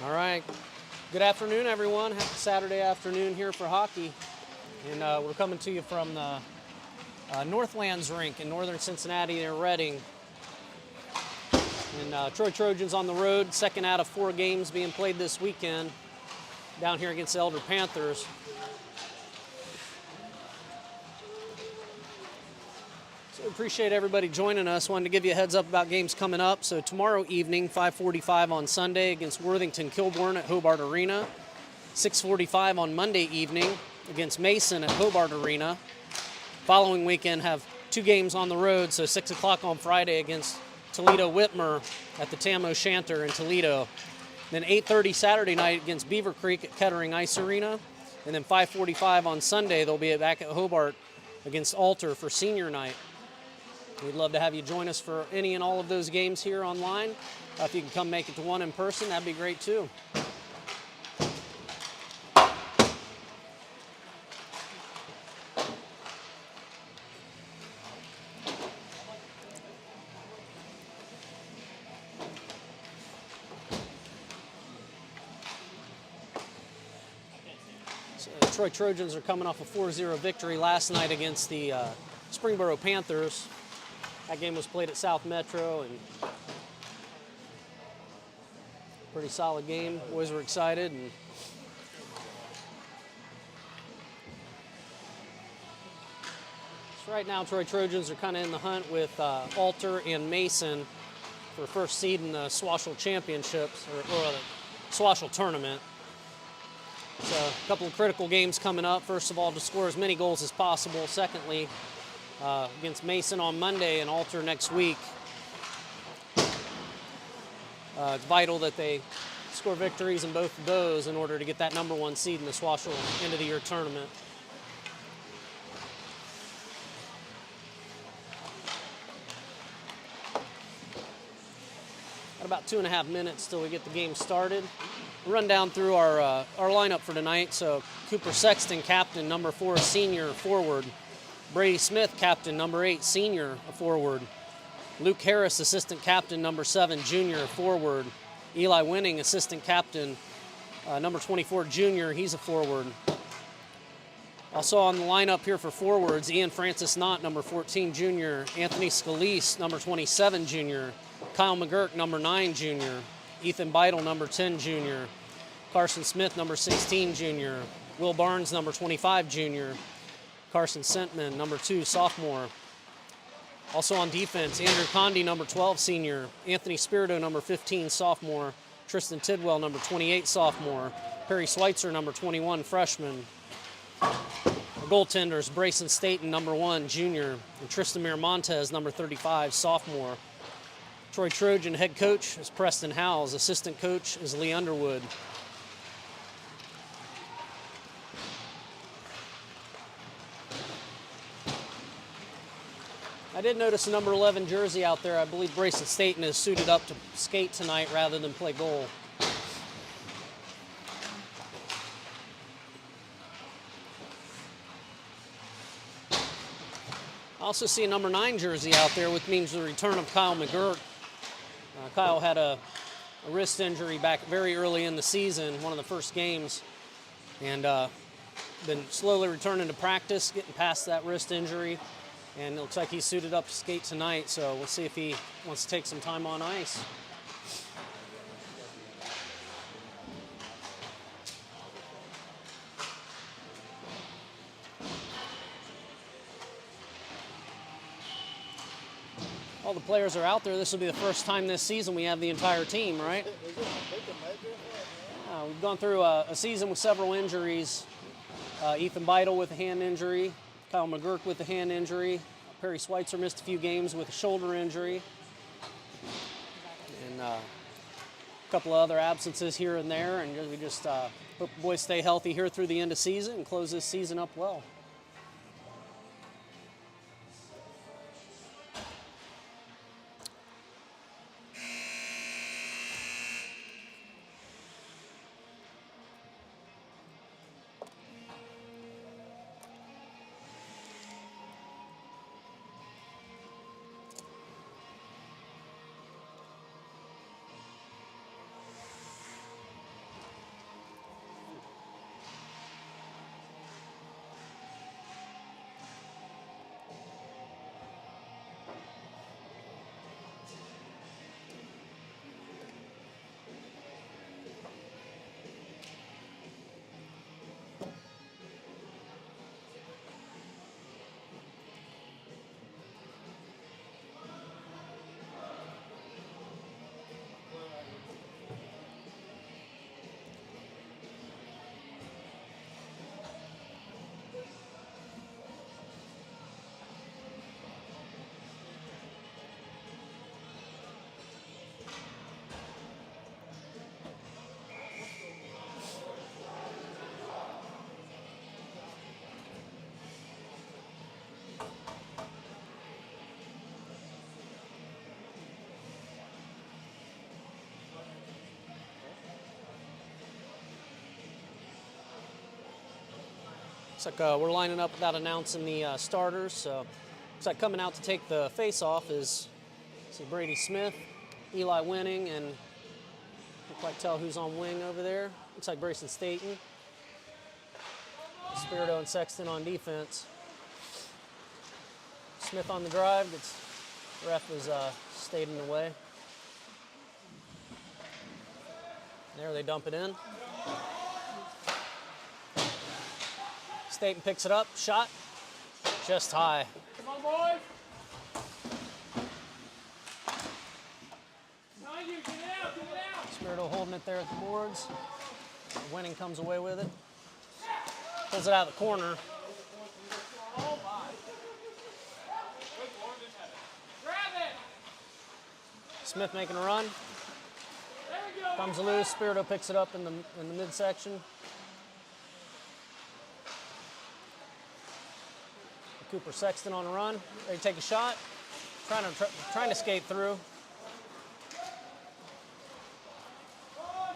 All right. Good afternoon, everyone. Happy Saturday afternoon here for hockey. And we're coming to you from the Northlands rink in northern Cincinnati near Reading. And Troy Trojans on the road, second out of 4 games being played this weekend down here against the Elder Panthers. So appreciate everybody joining us. Wanted to give you a heads up about games coming up. So tomorrow evening, 5:45 on Sunday against Worthington Kilbourne at Hobart Arena. 6:45 on Monday evening against Mason at Hobart Arena. Following weekend have 2 games on the road, so 6 o'clock on Friday against Toledo Whitmer at the Tam O'Shanter in Toledo. Then 8:30 Saturday night against Beaver Creek at Kettering Ice Arena. And then 5:45 on Sunday, they'll be back at Hobart against Alter for senior night. We'd love to have you join us for any and all of those games here online. If you can come make it to one in person, that'd be great too. So the Troy Trojans are coming off a 4-0 victory last night against the Springboro Panthers. That game was played at South Metro, and pretty solid game. Boys were excited. And so right now, Troy Trojans are kind of in the hunt with Alter and Mason for first seed in the Swashel Championships, or the Swashel Tournament. So a couple of critical games coming up. First of all, to score as many goals as possible. Secondly, against Mason on Monday and Alter next week. It's vital that they score victories in both of those in order to get that number 1 seed in the Swashel end of the year tournament. Got about 2.5 minutes till we get the game started. We'll run down through our lineup for tonight. So Cooper Sexton, captain, number 4, senior forward. Brady Smith, captain, number 8, senior forward. Luke Harris, assistant captain, number 7, junior forward. Eli Winning, assistant captain, number 24, junior, he's a forward. Also on the lineup here for forwards, Ian Francis Knott, number 14, junior. Anthony Scalise, number 27, junior. Kyle McGurk, number 9, junior. Ethan Beidel, number 10, junior. Carson Smith, number 16, junior. Will Barnes, number 25, junior. Carson Sentman, number 2, sophomore. Also on defense, Andrew Condi, number 12, senior. Anthony Spirito, number 15, sophomore. Tristan Tidwell, number 28, sophomore. Perry Schweitzer, number 21, freshman. Our goaltenders, Brayson Staten, number 1, junior. And Tristamir Montez, number 35, sophomore. Troy Trojan head coach is Preston Howes. Assistant coach is Lee Underwood. I did notice a number 11 jersey out there. I believe Brayson Staten is suited up to skate tonight rather than play goal. I also see a number 9 jersey out there, which means the return of Kyle McGurk. Kyle had a wrist injury back very early in the season, one of the first games, and been slowly returning to practice, getting past that wrist injury. And it looks like he's suited up to skate tonight, so we'll see if he wants to take some time on ice. All the players are out there. This will be the first time this season we have the entire team, right? We've gone through a season with several injuries. Ethan Beidel with a hand injury. Kyle McGurk with a hand injury. Perry Schweitzer missed a few games with a shoulder injury. And a couple of other absences here and there. And we just hope the boys stay healthy here through the end of season and close this season up well. Looks like we're lining up without announcing the starters. So looks like coming out to take the face-off is Brady Smith, Eli Winning, and can't quite tell who's on wing over there. Looks like Brayson Staten. Spirito and Sexton on defense. Smith on the drive. Ref is stayed in the way. There they dump it in. Staten picks it up. Shot. Just high. Come on, boys. Behind you. Get it out. Get it out. Spirito holding it there at the boards. Winning comes away with it. Pulls it out of the corner. Grab it. Smith making a run. There we go. Comes loose. Spirito picks it up in the midsection. Cooper Sexton on the run. Ready to take a shot. Trying to skate through.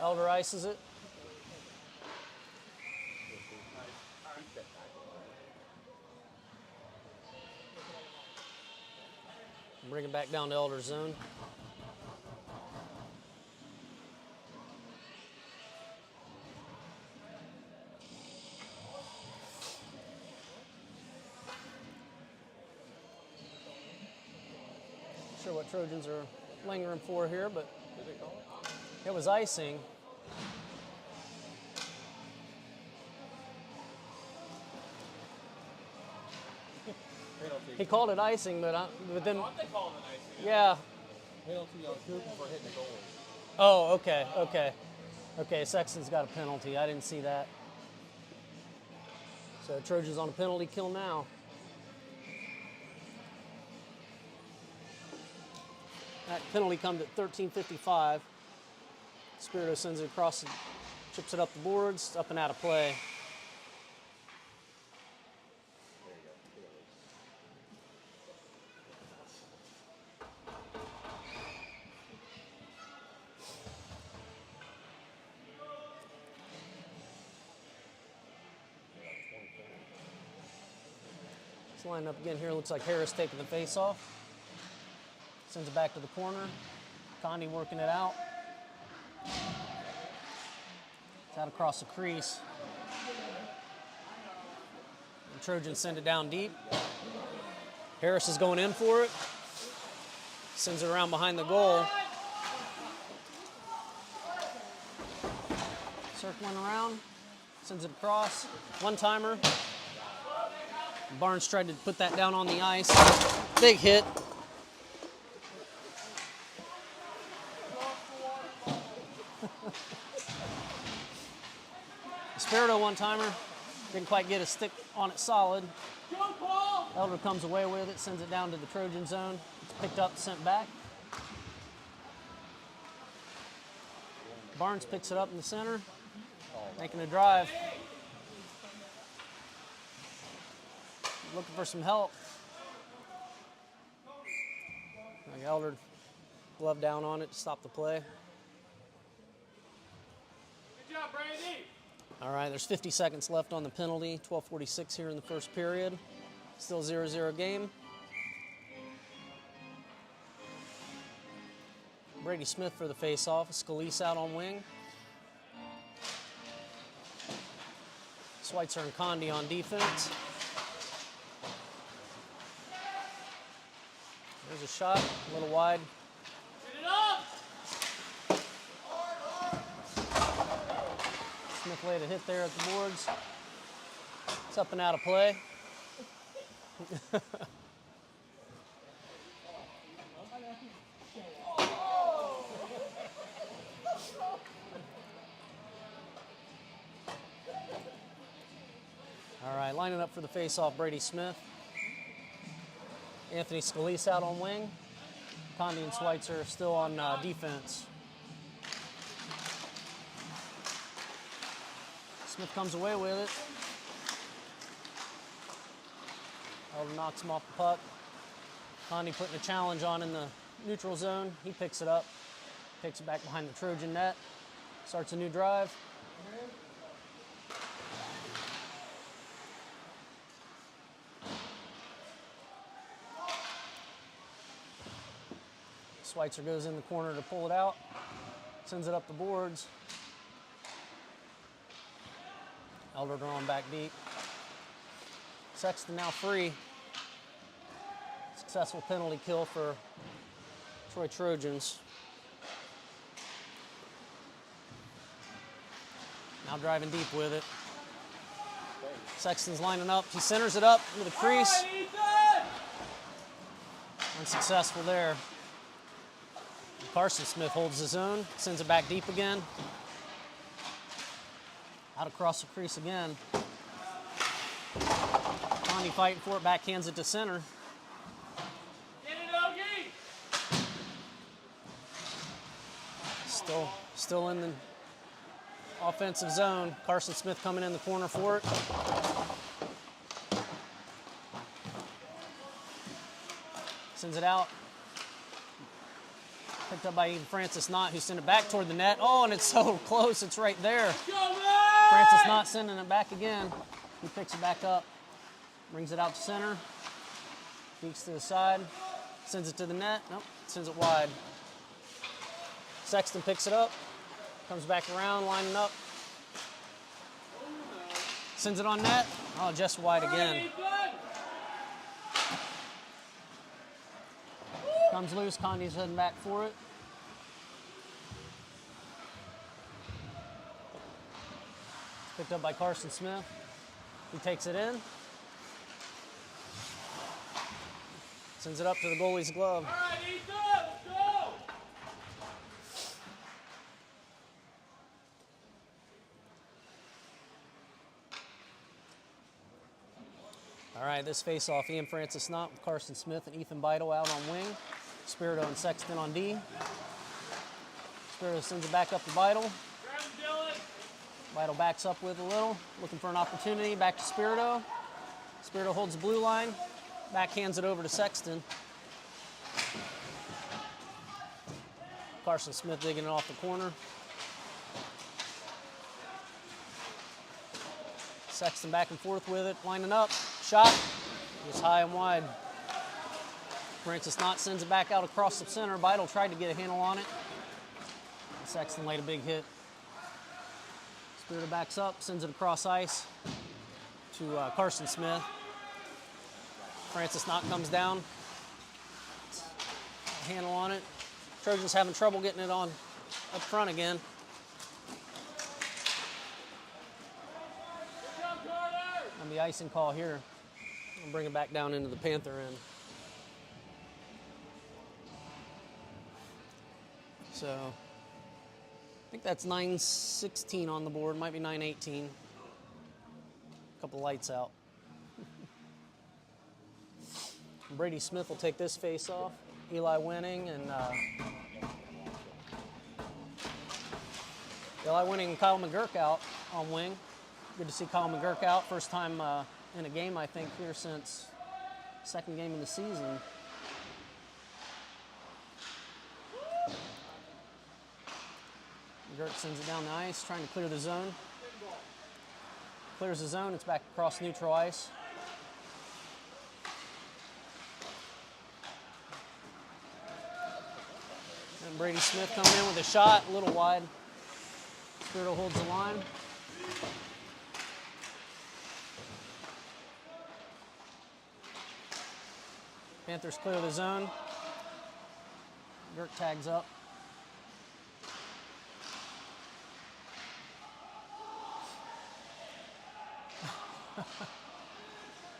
Elder ices it. Bring it back down to Elder's zone. Not sure what Trojans are lingering for here, but it was icing. He called it icing, but then. What they call it icing? Yeah. Penalty on Cooper for hitting the goal. Oh, okay. Sexton's got a penalty. I didn't see that. So Trojans on a penalty kill now. That penalty comes at 13:55. Spirito sends it across, chips it up the boards, up and out of play. Line up again here. Looks like Harris taking the face off. Sends it back to the corner. Condi working it out. It's out across the crease. The Trojans send it down deep. Harris is going in for it. Sends it around behind the goal. Circling around. Sends it across. One-timer. Barnes tried to put that down on the ice. Big hit. Spirito one-timer. Didn't quite get a stick on it solid. Go, Paul. Elder comes away with it, sends it down to the Trojan zone. It's picked up, sent back. Barnes picks it up in the center, making a drive. Looking for some help. Like Elder glove down on it to stop the play. Good job, Brandy. All right, there's 50 seconds left on the penalty. 12:46 here in the first period. Still 0-0 game. Brady Smith for the face-off. Scalise out on wing. Schweitzer and Condi on defense. There's a shot, a little wide. Get it up. Smith laid a hit there at the boards. It's up and out of play. All right, lining up for the face-off, Brady Smith. Anthony Scalise out on wing. Condi and Schweitzer are still on defense. Smith comes away with it. Elder knocks him off the puck. Condi putting a challenge on in the neutral zone. He picks it up, takes it back behind the Trojan net, starts a new drive. Schweitzer goes in the corner to pull it out, sends it up the boards. Elder drawn back deep. Sexton now free. Successful penalty kill for Troy Trojans. Now driving deep with it. Sexton's lining up. He centers it up into the crease. Unsuccessful there. Carson Smith holds his own, sends it back deep again. Out across the crease again. Connie fighting for it, backhands it to center. Get it, Ogie! Still in the offensive zone. Carson Smith coming in the corner for it. Sends it out. Picked up by Ethan Francis Knott, who sent it back toward the net. Oh, and it's so close, it's right there. Francis Knott sending it back again. He picks it back up, brings it out to center, peeks to the side, sends it to the net. Nope, sends it wide. Sexton picks it up, comes back around, lining up. Sends it on net. Oh, just wide again. Comes loose, Condi's heading back for it. Picked up by Carson Smith. He takes it in. Sends it up to the goalie's glove. All right, Ethan, let's go! All right, this face-off, Ian Francis Knott with Carson Smith and Ethan Beidle out on wing. Spirito and Sexton on D. Spirito sends it back up to Beidle. Grab him, Dylan! Beidle backs up with a little, looking for an opportunity. Back to Spirito. Spirito holds the blue line. Backhands it over to Sexton. Carson Smith digging it off the corner. Sexton back and forth with it, lining up. Shot. It's high and wide. Francis Knott sends it back out across the center. Beidle tried to get a handle on it. Sexton laid a big hit. Spirito backs up, sends it across ice to Carson Smith. Francis Knott comes down. A handle on it. Trojans having trouble getting it on up front again. Good job, Carter! On the icing call here. I'll bring it back down into the Panther end. So, I think that's 9:16 on the board, might be 9:18. Couple lights out. Brady Smith will take this face off. Eli Winning and Kyle McGurk out on wing. Good to see Kyle McGurk out. First time in a game, I think, here since second game of the season. McGurk sends it down the ice, trying to clear the zone. Clears the zone, it's back across neutral ice. And Brady Smith coming in with a shot, a little wide. Spirito holds the line. Panthers clear the zone. Gurk tags up.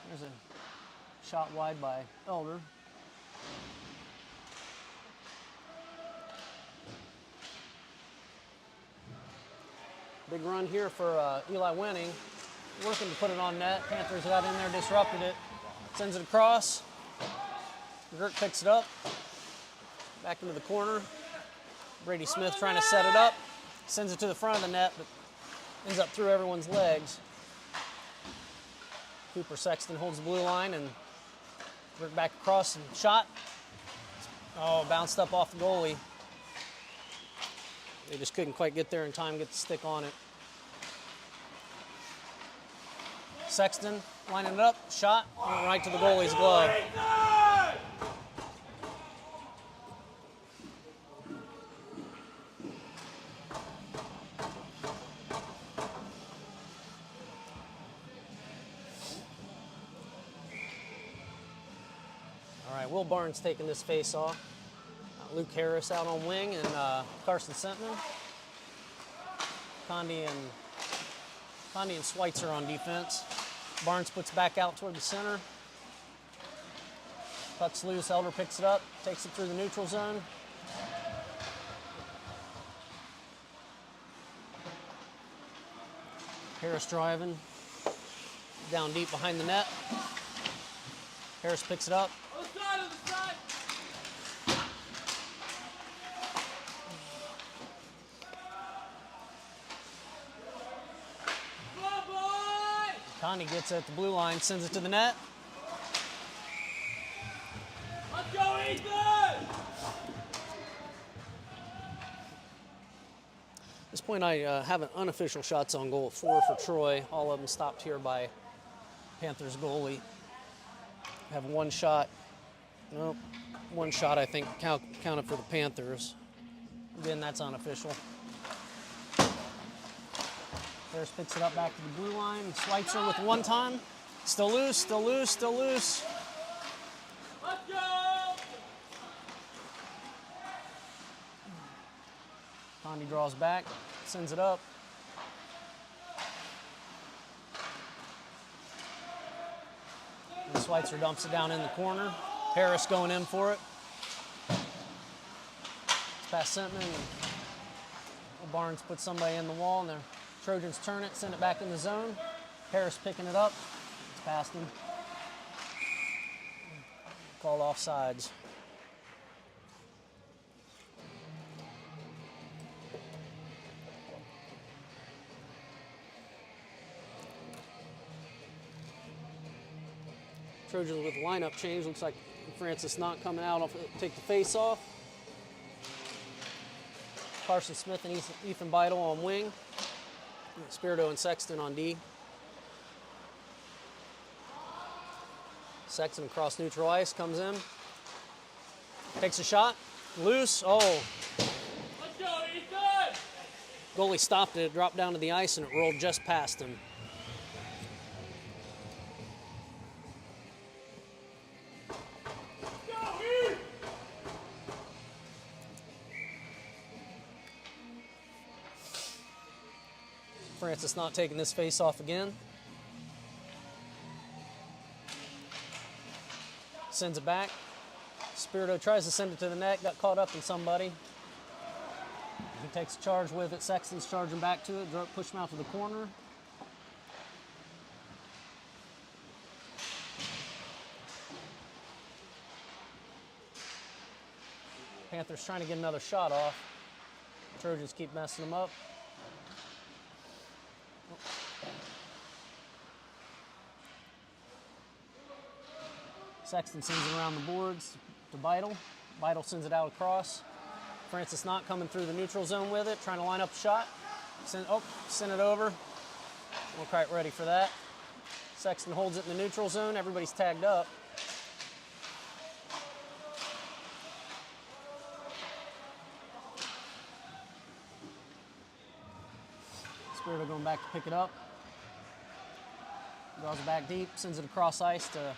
There's a shot wide by Elder. Big run here for Eli Winning. Working to put it on net. Panthers got in there, disrupted it. Sends it across. Gurk picks it up. Back into the corner. Brady Smith trying to set it up. Sends it to the front of the net, but ends up through everyone's legs. Cooper Sexton holds the blue line and Gurk back across and shot. Oh, bounced up off the goalie. They just couldn't quite get there in time to get the stick on it. Sexton lining it up, shot, went right to the goalie's glove. Will Barnes taking this face off. Luke Harris out on wing, and Carson Sentman. Condi and Schweitzer on defense. Barnes puts back out toward the center. Puck's loose, Elder picks it up, takes it through the neutral zone. Harris driving, down deep behind the net. Harris picks it up. Other side, other side. Come on, boy. Condi gets it at the blue line, sends it to the net. Let's go, Ethan. At this point, I have an unofficial shots on goal, 4 for Troy. All of them stopped here by Panthers goalie. Have one shot. Nope. One shot, I think, counted for the Panthers. Again, that's unofficial. Harris picks it up back to the blue line. Schweitzer with one time. Still loose, still loose, still loose. Let's go. Condi draws back, sends it up. And Schweitzer dumps it down in the corner. Harris going in for it. It's past Sentman. Barnes puts somebody in the wall, and the Trojans turn it, send it back in the zone. Harris picking it up. It's past him. Called offsides. Trojans with the lineup change. Looks like Francis not coming out, take the face off. Carson Smith and Ethan Beidel on wing. Spirito and Sexton on D. Sexton across neutral ice, comes in. Takes a shot. Loose. Oh. Let's go, Ethan. Goalie stopped it. It dropped down to the ice and it rolled just past him. Francis not taking this face off again. Sends it back. Spirito tries to send it to the net, got caught up in somebody. He takes a charge with it. Sexton's charging back to it, push him out to the corner. Panthers trying to get another shot off. Trojans keep messing them up. Sexton sends it around the boards to Beidel. Beidel sends it out across. Francis not coming through the neutral zone with it, trying to line up a shot. Send it over. We're quite ready for that. Sexton holds it in the neutral zone. Everybody's tagged up. Spirito going back to pick it up. Draws it back deep, sends it across ice to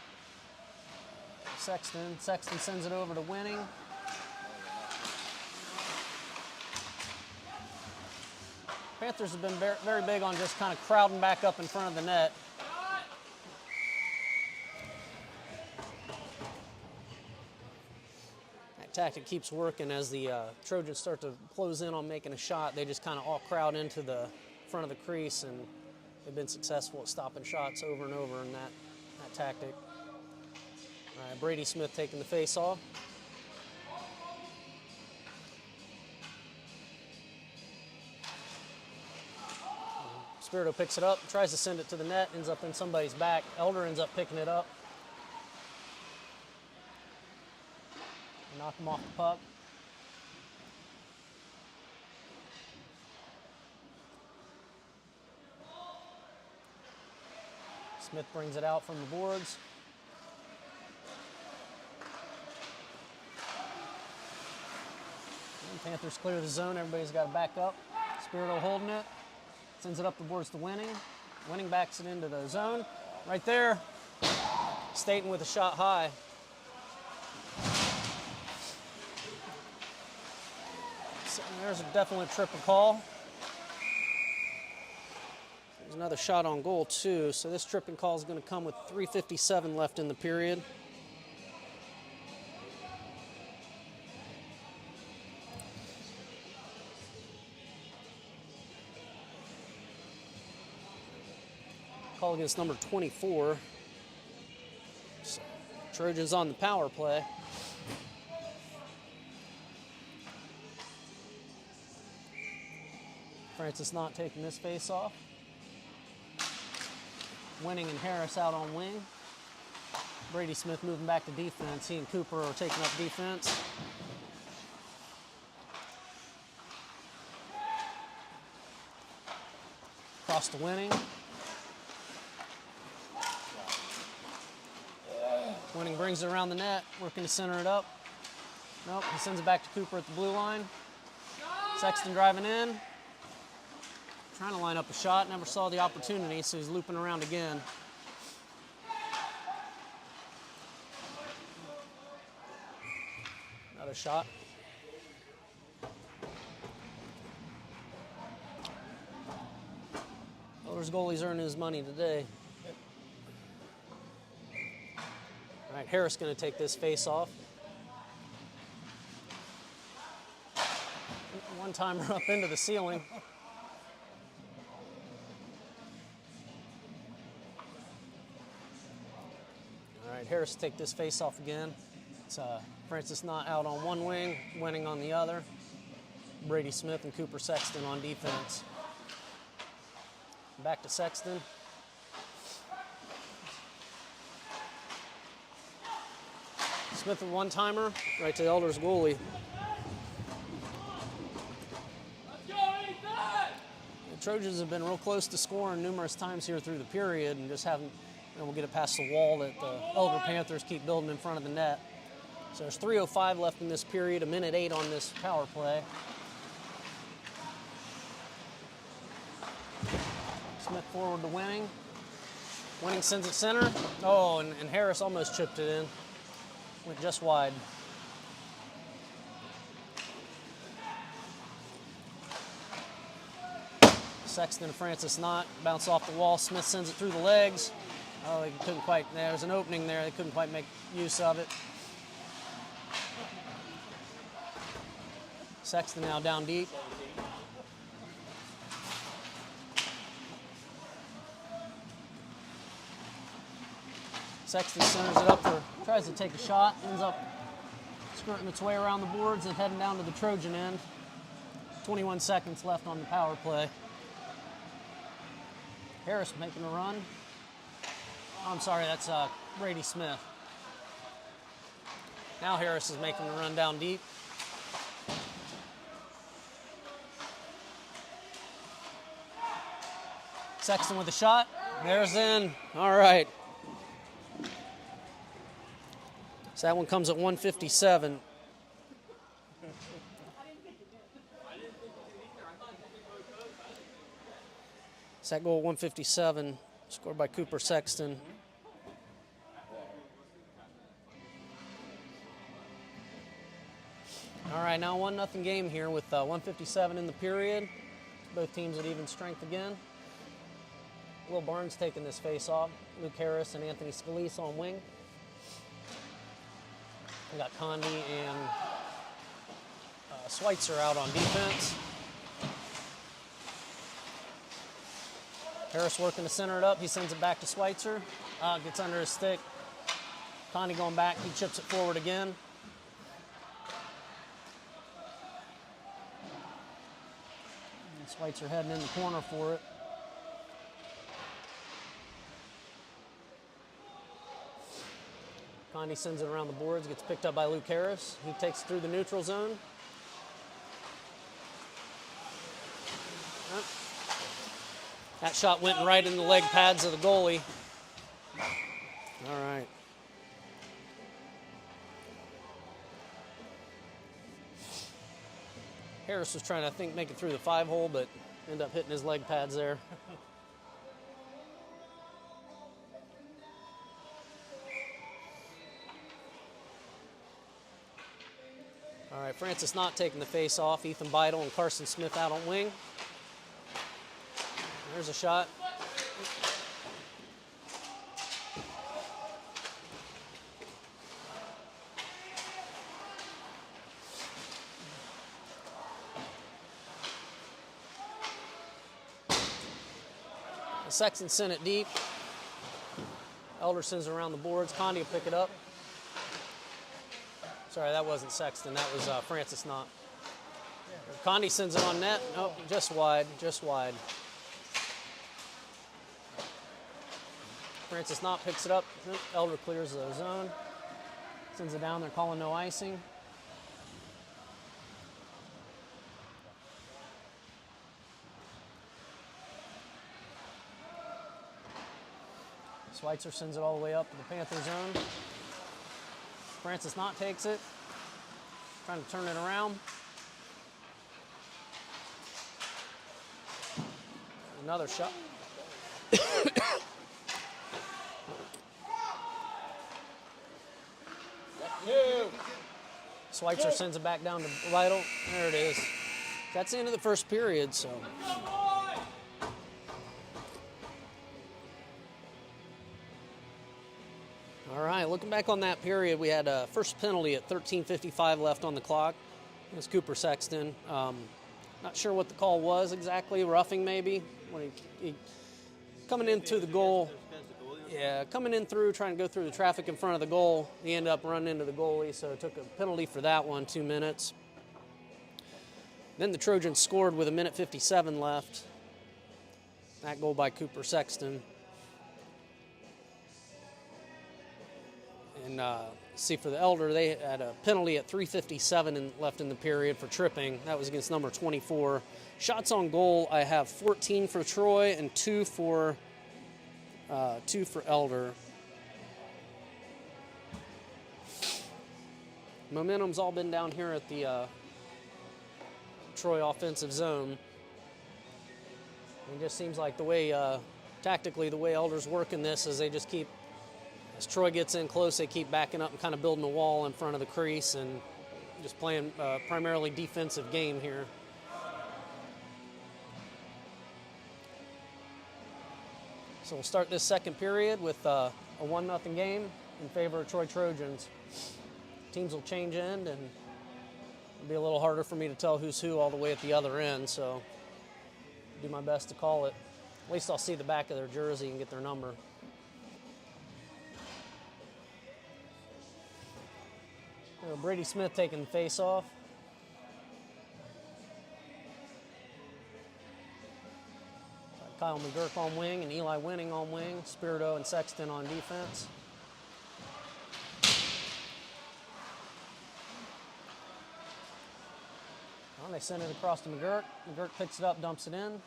Sexton. Sexton sends it over to Winning. Panthers have been very, very big on just kind of crowding back up in front of the net. That tactic keeps working as the Trojans start to close in on making a shot. They just kind of all crowd into the front of the crease, and they've been successful at stopping shots over and over in that tactic. All right, Brady Smith taking the face off. Spirito picks it up, tries to send it to the net, ends up in somebody's back. Elder ends up picking it up. Knock him off the puck. Smith brings it out from the boards. And Panthers clear the zone. Everybody's got to back up. Spirito holding it. Sends it up the boards to Winning. Winning backs it into the zone. Right there. Staten with a shot high. There's definitely a triple call. There's another shot on goal too, so this tripping call is going to come with 3:57 left in the period. Call against number 24. So, Trojans on the power play. Francis not taking this face off. Winning and Harris out on wing. Brady Smith moving back to defense. He and Cooper are taking up defense. Cross to Winning. Winning brings it around the net, working to center it up. Nope, he sends it back to Cooper at the blue line. Sexton driving in. Trying to line up a shot, never saw the opportunity, so he's looping around again. Another shot. Elder's goalie's earning his money today. All right, Harris going to take this face off. One timer up into the ceiling. All right, Harris take this face off again. It's Francis Knott out on one wing, Winning on the other. Brady Smith and Cooper Sexton on defense. Back to Sexton. Smith with one timer, right to the Elders goalie. Let's go, Ethan! The Trojans have been real close to scoring numerous times here through the period and just haven't been able to get it past the wall that the Elder Panthers keep building in front of the net. So there's 3:05 left in this period, 1:08 on this power play. Smith forward to Winning. Winning sends it center. Oh, and Harris almost chipped it in. Went just wide. Sexton and Francis Knott bounce off the wall. Smith sends it through the legs. Oh, they couldn't quite. There was an opening there. They couldn't quite make use of it. Sexton now down deep. Sexton centers it up tries to take a shot, ends up skirting its way around the boards and heading down to the Trojan end. 21 seconds left on the power play. Harris making a run. Oh, I'm sorry, that's Brady Smith. Now Harris is making the run down deep. Sexton with a shot. There's in. All right. So that one comes at 1:57. So that goal 1:57, scored by Cooper Sexton. All right, now 1-0 game here with 1:57 in the period. Both teams at even strength again. Will Barnes taking this face off. Luke Harris and Anthony Scalise on wing. We got Condi and Schweitzer out on defense. Harris working to center it up. He sends it back to Schweitzer. Gets under his stick. Condi going back. He chips it forward again. And Schweitzer heading in the corner for it. Condi sends it around the boards, gets picked up by Luke Harris. He takes it through the neutral zone. That shot went right in the leg pads of the goalie. All right. Harris was trying to, I think, make it through the 5-hole, but ended up hitting his leg pads there. All right, Francis Knott taking the face off. Ethan Beidle and Carson Smith out on wing. There's a shot. Sexton sent it deep. Elder sends it around the boards. Condi will pick it up. Sorry, that wasn't Sexton. That was Francis Knott. Condi sends it on net. Nope, just wide, just wide. Francis Knott picks it up. Elder clears the zone. Sends it down. They're calling no icing. Schweitzer sends it all the way up to the Panther zone. Francis Knott takes it. Trying to turn it around. Another shot. Schweitzer sends it back down to Beidle. There it is. That's the end of the first period, so. All right, looking back on that period, we had a first penalty at 13:55 left on the clock. It was Cooper Sexton. Not sure what the call was exactly, roughing maybe. When he coming into the goal. Yeah, coming in through, trying to go through the traffic in front of the goal. He ended up running into the goalie, so took a penalty for that one, 2 minutes. Then the Trojans scored with 1:57 left. That goal by Cooper Sexton. And see, for the Elder, they had a penalty at 3:57 left in the period for tripping. That was against number 24. Shots on goal, I have 14 for Troy and 2 for Elder. Momentum's all been down here at the Troy offensive zone. It just seems like the way, tactically, the way Elder's working this is they just keep, as Troy gets in close, they keep backing up and kind of building a wall in front of the crease and just playing primarily defensive game here. So we'll start this second period with a 1-0 game in favor of Troy Trojans. Teams will change end, and it'll be a little harder for me to tell who's who all the way at the other end, so do my best to call it. At least I'll see the back of their jersey and get their number. Brady Smith taking the face off. Kyle McGurk on wing and Eli Winning on wing. Spirito and Sexton on defense. Well, they send it across to McGurk. McGurk picks it up, dumps it in.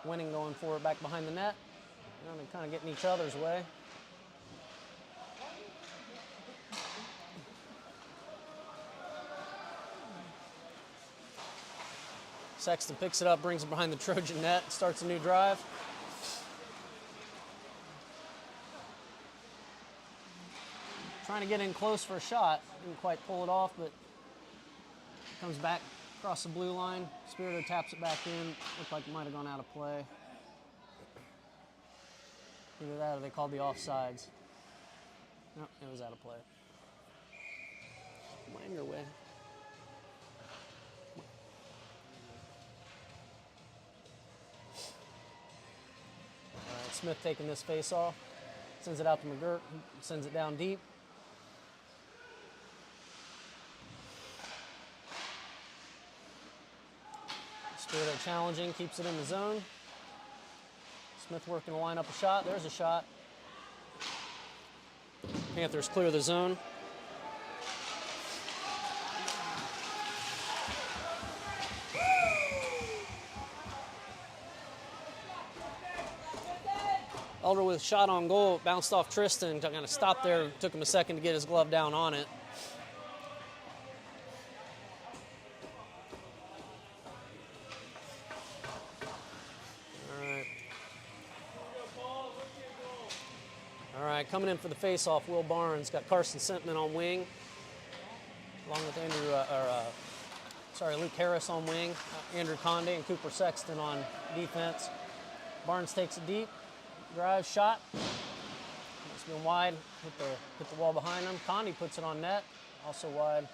Winning going for it back behind the net. And they're kind of getting each other's way. Sexton picks it up, brings it behind the Trojan net, starts a new drive. Trying to get in close for a shot. Didn't quite pull it off, but comes back across the blue line. Spirito taps it back in. Looked like it might have gone out of play. Either that or they called the offsides. Nope, it was out of play. Mind your way. Smith taking this face off, sends it out to McGurk, sends it down deep. Spirito challenging, keeps it in the zone. Smith working to line up a shot. There's a shot. Panthers clear the zone. Elder with shot on goal, bounced off Tristan, kind of stopped there, took him a second to get his glove down on it. All right, coming in for the face-off, Will Barnes got Carson Sentman on wing. along with Luke Harris on wing, Andrew Conde and Cooper Sexton on defense. Barnes takes it deep, drive, shot. It's been wide, hit the wall behind him. Conde puts it on net, also wide.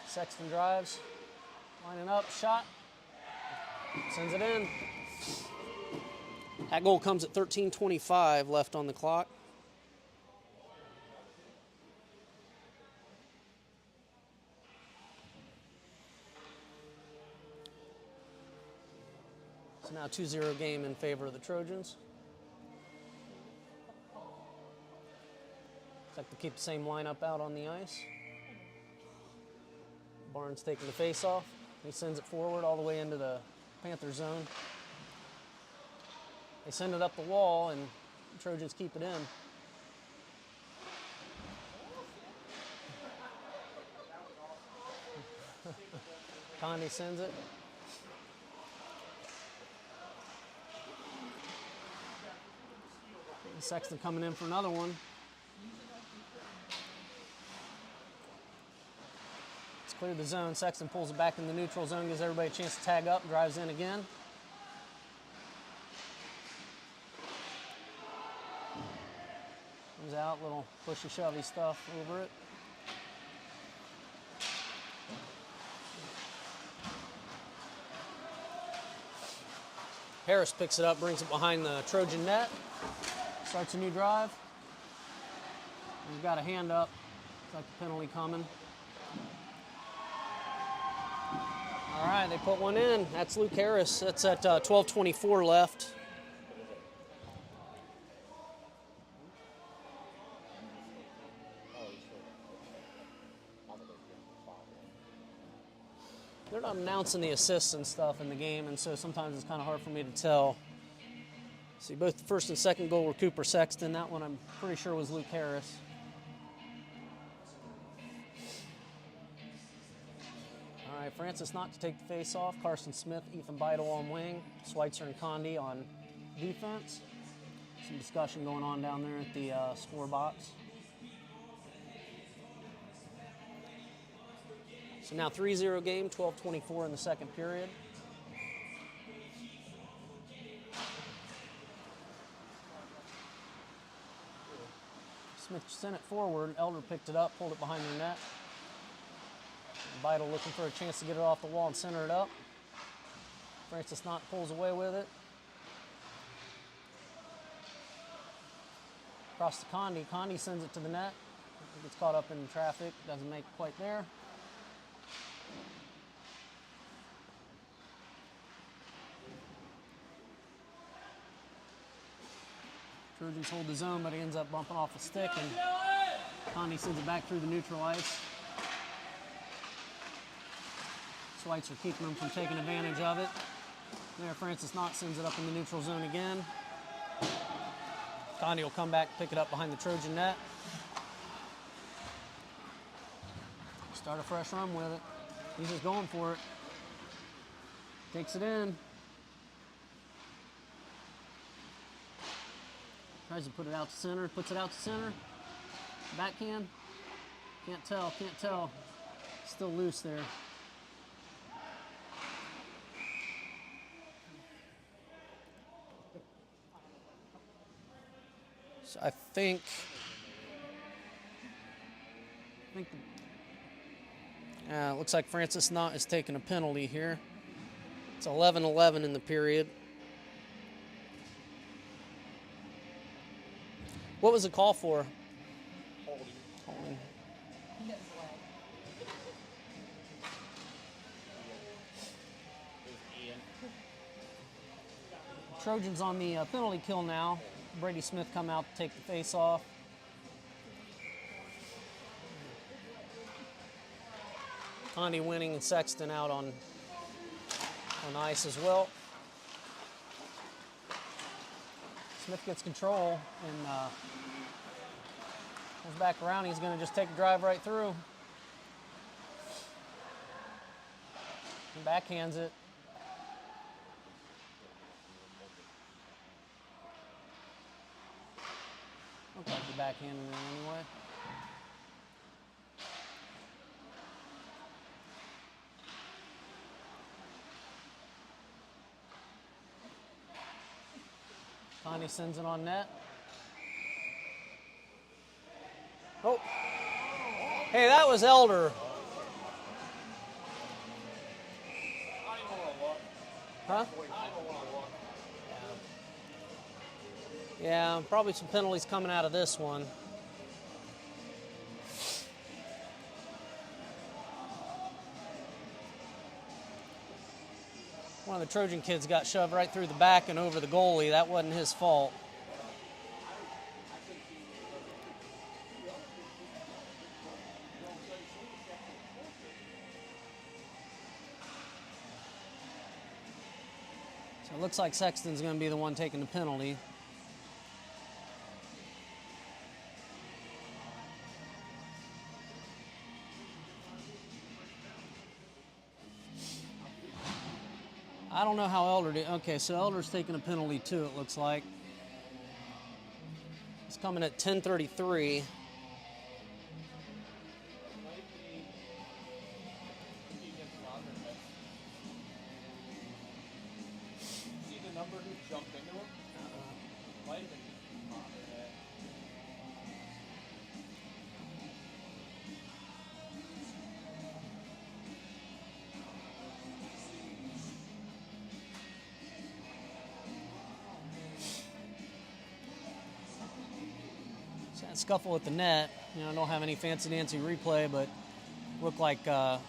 Sexton drives, lining up, shot, sends it in. That goal comes at 13:25 left on the clock. It's now 2-0 game in favor of the Trojans. Looks like they keep the same lineup out on the ice. Barnes taking the face-off. He sends it forward all the way into the Panther zone. They send it up the wall, and the Trojans keep it in. Conde sends it. Sexton coming in for another one. Clear the zone. Sexton pulls it back in the neutral zone, gives everybody a chance to tag up, drives in again. Comes out, little pushy shovey stuff over it. Harris picks it up, brings it behind the Trojan net, starts a new drive. We've got a hand up. Looks like a penalty coming. All right, they put one in. That's Luke Harris. That's at 12:24 left. They're not announcing the assists and stuff in the game, and so sometimes it's kind of hard for me to tell. See, both the first and second goal were Cooper Sexton. That one I'm pretty sure was Luke Harris. All right, Francis Knott to take the face-off. Carson Smith, Ethan Beidel on wing. Schweitzer and Conde on defense. Some discussion going on down there at the score box. So now 3-0 game, 12:24 in the second period. Smith sent it forward. Elder picked it up, pulled it behind the net. Beidel looking for a chance to get it off the wall and center it up. Francis Knott pulls away with it. Across to Conde. Conde sends it to the net. Gets caught up in traffic. Doesn't make it quite there. Trojans hold the zone, but he ends up bumping off a stick, and Conde sends it back through the neutral ice. Schweitzer keeping them from taking advantage of it. There, Francis Knott sends it up in the neutral zone again. Conde will come back, pick it up behind the Trojan net. Start a fresh run with it. He's just going for it. Takes it in. Tries to put it out to center, puts it out to center. Backhand. Can't tell. Still loose there. So I think looks like Francis Knott is taking a penalty here. It's 11-11 in the period. What was the call for? Holding. Trojans on the penalty kill now. Brady Smith come out to take the face off. Conde winning and Sexton out on ice as well. Smith gets control and goes back around. He's going to just take a drive right through. And backhands it. he backhanded it anyway. Connie sends it on net. Oh. Hey, that was Elder. Huh? Yeah, probably some penalties coming out of this one. One of the Trojan kids got shoved right through the back and over the goalie. That wasn't his fault. So it looks like Sexton's going to be the one taking the penalty. I don't know how Elder did. Okay, so Elder's taking a penalty too, it looks like. It's coming at 10:33. See the number who jumped into him? Might have been Monderhead. So that scuffle at the net. I don't have any fancy-dancy replay, but looked like a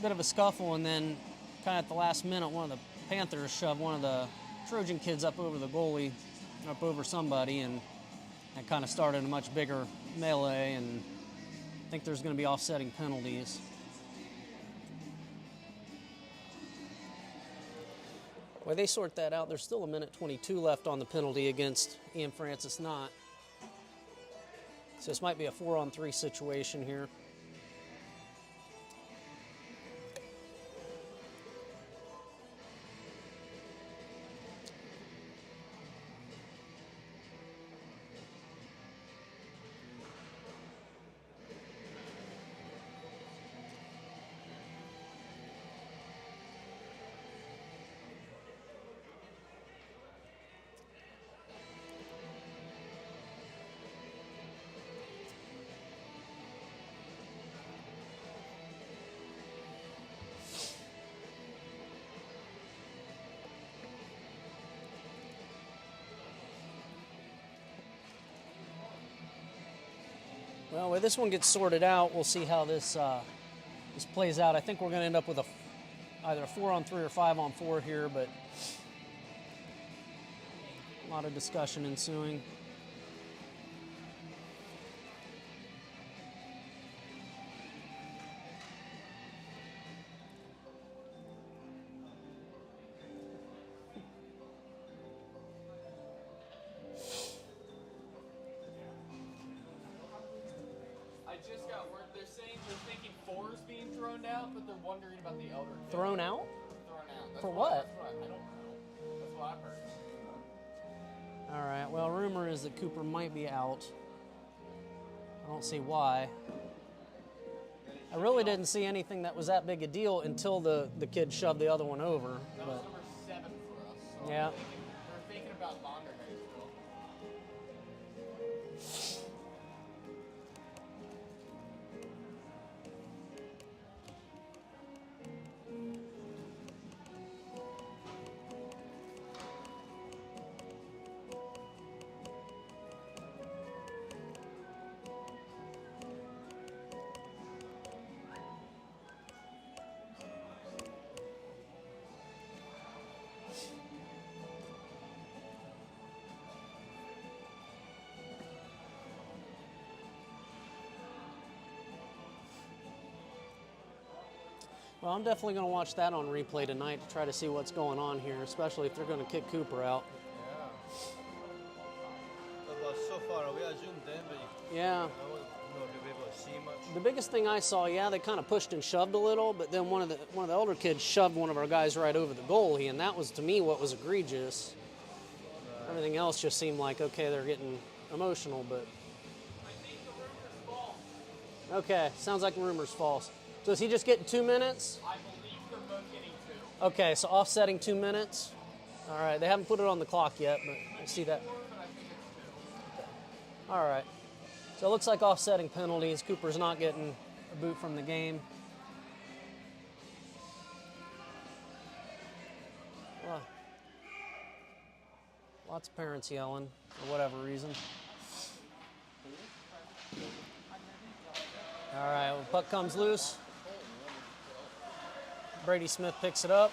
bit of a scuffle, and then kind of at the last minute, one of the Panthers shoved one of the Trojan kids up over the goalie, up over somebody, and that kind of started a much bigger melee, and I think there's going to be offsetting penalties. While they sort that out, there's still a minute 22 left on the penalty against Ian Francis Knott. So this might be a 4-on-3 situation here. Well, when this one gets sorted out, we'll see how this plays out. I think we're going to end up with either a 4-on-3 or 5-on-4 here, but a lot of discussion ensuing. I just got word. They're saying they're thinking 4 is being thrown out, but they're wondering about the Elder kid. Thrown out? Thrown out. That's For what? I don't know. That's what I've heard. All right, well, rumor is that Cooper might be out. I don't see why. I really didn't see anything that was that big a deal until the kid shoved the other one over. That was But, number 7 for us. So yeah. They're thinking about Monderhead still. well, I'm definitely going to watch that on replay tonight to try to see what's going on here, especially if they're going to kick Cooper out. Yeah. But so far, we assumed them, but Yeah. I would not be able to see much. The biggest thing I saw, yeah, they kind of pushed and shoved a little, but then one of the elder kids shoved one of our guys right over the goalie, and that was, to me, what was egregious. Everything else just seemed like, okay, they're getting emotional, but Okay, sounds like rumor's false. So is he just getting 2 minutes? I believe they're both getting 2. Okay, so offsetting 2 minutes. All right, they haven't put it on the clock yet, but I see that. But I think it's 2. All right. So it looks like offsetting penalties. Cooper's not getting a boot from the game. Well, lots of parents yelling for whatever reason. All right, well, puck comes loose. Brady Smith picks it up.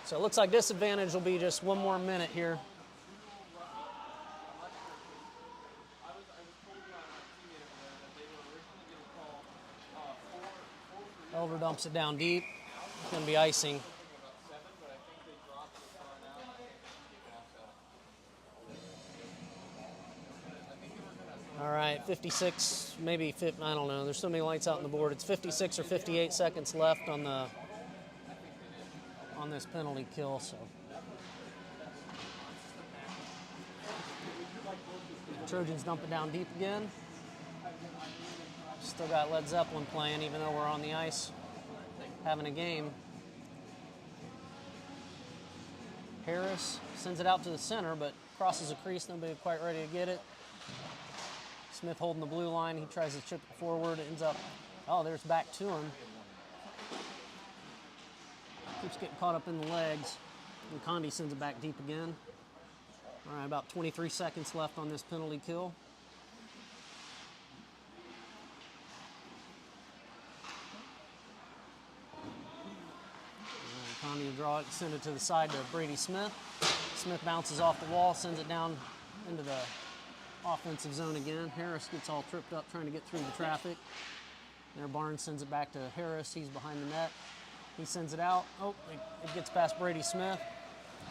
So it looks like disadvantage will be just 1 more minute here. Elder dumps it down deep. It's going to be icing. All right, 56, maybe 50, I don't know. There's so many lights out on the board. It's 56 or 58 seconds left on this penalty kill. So Trojans dump it down deep again. Still got Led Zeppelin playing, even though we're on the ice having a game. Harris sends it out to the center, but crosses the crease. Nobody quite ready to get it. Smith holding the blue line. He tries to chip it forward. It ends up, oh, there's back to him. Keeps getting caught up in the legs. And Condi sends it back deep again. All right, about 23 seconds left on this penalty kill. Condi will draw it, send it to the side to Brady Smith. Smith bounces off the wall, sends it down into the offensive zone again. Harris gets all tripped up trying to get through the traffic. There, Barnes sends it back to Harris. He's behind the net. He sends it out. Oh, it gets past Brady Smith.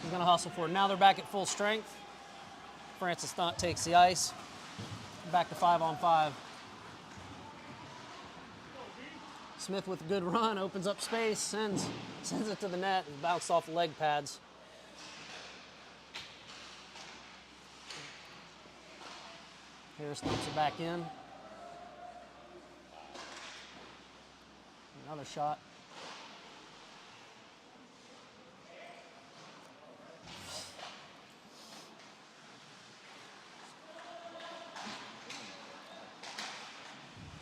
He's going to hustle for it. Now they're back at full strength. Francis Knott takes the ice. Back to 5-on-5. Smith with a good run, opens up space, sends it to the net, and bounced off the leg pads. Harris dumps it back in. Another shot.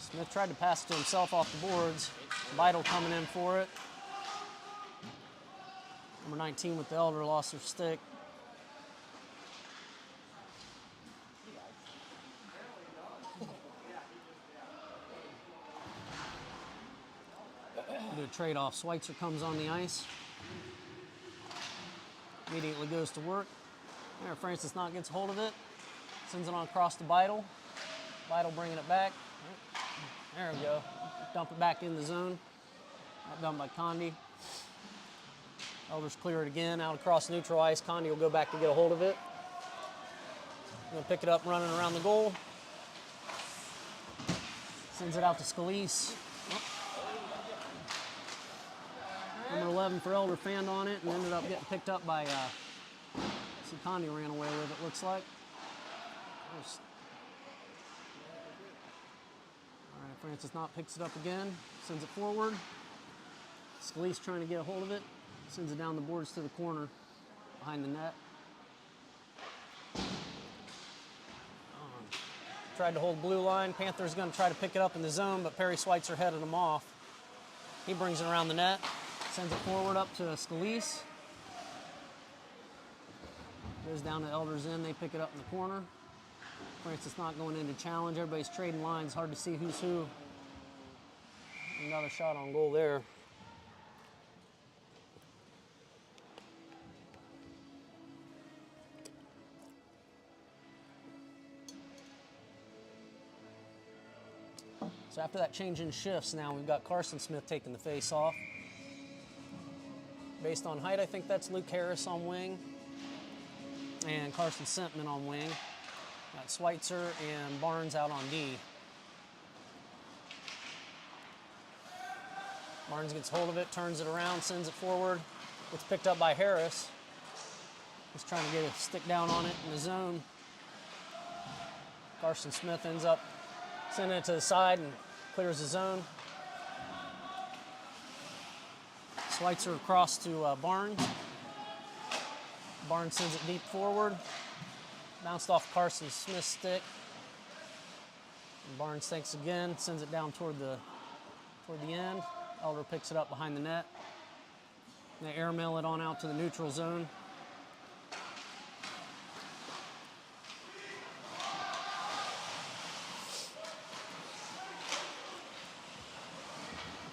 Smith tried to pass it to himself off the boards. Vital coming in for it. Number 19 with the Elder lost their stick. Do a trade-off. Schweitzer comes on the ice. Immediately goes to work. There, Francis Knott gets hold of it. Sends it on across to Vital. Vital bringing it back. There we go. Dump it back in the zone. Not done by Condi. Elders clear it again. Out across neutral ice. Condi will go back to get a hold of it. Gonna pick it up running around the goal. Sends it out to Scalise. Number 11 for Elder fanned on it and ended up getting picked up by Condi ran away with it, looks like. All right, Francis Knott picks it up again, sends it forward. Scalise trying to get a hold of it, sends it down the boards to the corner behind the net. Tried to hold blue line. Panthers going to try to pick it up in the zone, but Perry Schweitzer headed him off. He brings it around the net, sends it forward up to Scalise. Goes down to Elder's end. They pick it up in the corner. Francis not going into challenge. Everybody's trading lines. Hard to see who's who. Another shot on goal there. So after that change in shifts, now we've got Carson Smith taking the face off. Based on height, I think that's Luke Harris on wing and Carson Sentman on wing. Got Schweitzer and Barnes out on D. Barnes gets hold of it, turns it around, sends it forward. It's picked up by Harris. He's trying to get a stick down on it in the zone. Carson Smith ends up sending it to the side and clears the zone. Schweitzer across to Barnes. Barnes sends it deep forward. Bounced off Carson Smith's stick. And Barnes thinks again, sends it down toward the end. Elder picks it up behind the net. They airmail it on out to the neutral zone.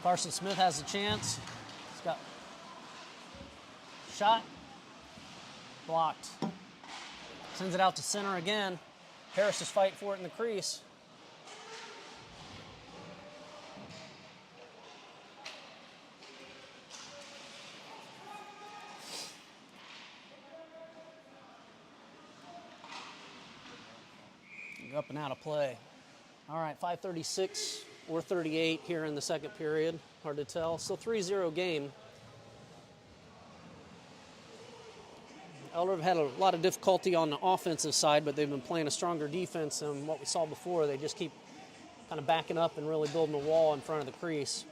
Carson Smith has a chance. He's got shot, blocked. Sends it out to center again. Harris is fighting for it in the crease. Up and out of play. All right, 5:36 or 38 here in the second period. Hard to tell. Still 3-0 game. Elder have had a lot of difficulty on the offensive side, but they've been playing a stronger defense than what we saw before. They just keep kind of backing up and really building a wall in front of the crease.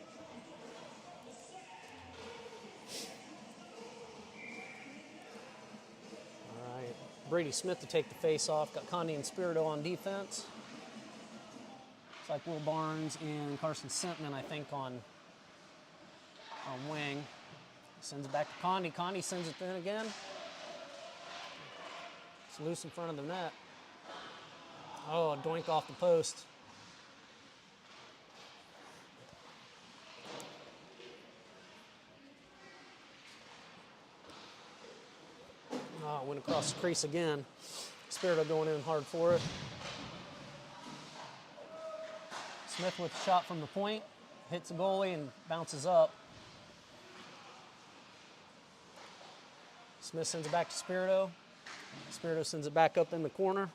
All right, Brady Smith to take the face off. Got Condi and Spirito on defense. It's like Will Barnes and Carson Simpman, I think, on wing. Sends it back to Condi. Condi sends it in again. It's loose in front of the net. Oh, a doink off the post. Oh, it went across the crease again. Spirito going in hard for it. Smith with a shot from the point, hits the goalie and bounces up. Smith sends it back to Spirito. Spirito sends it back up in the corner.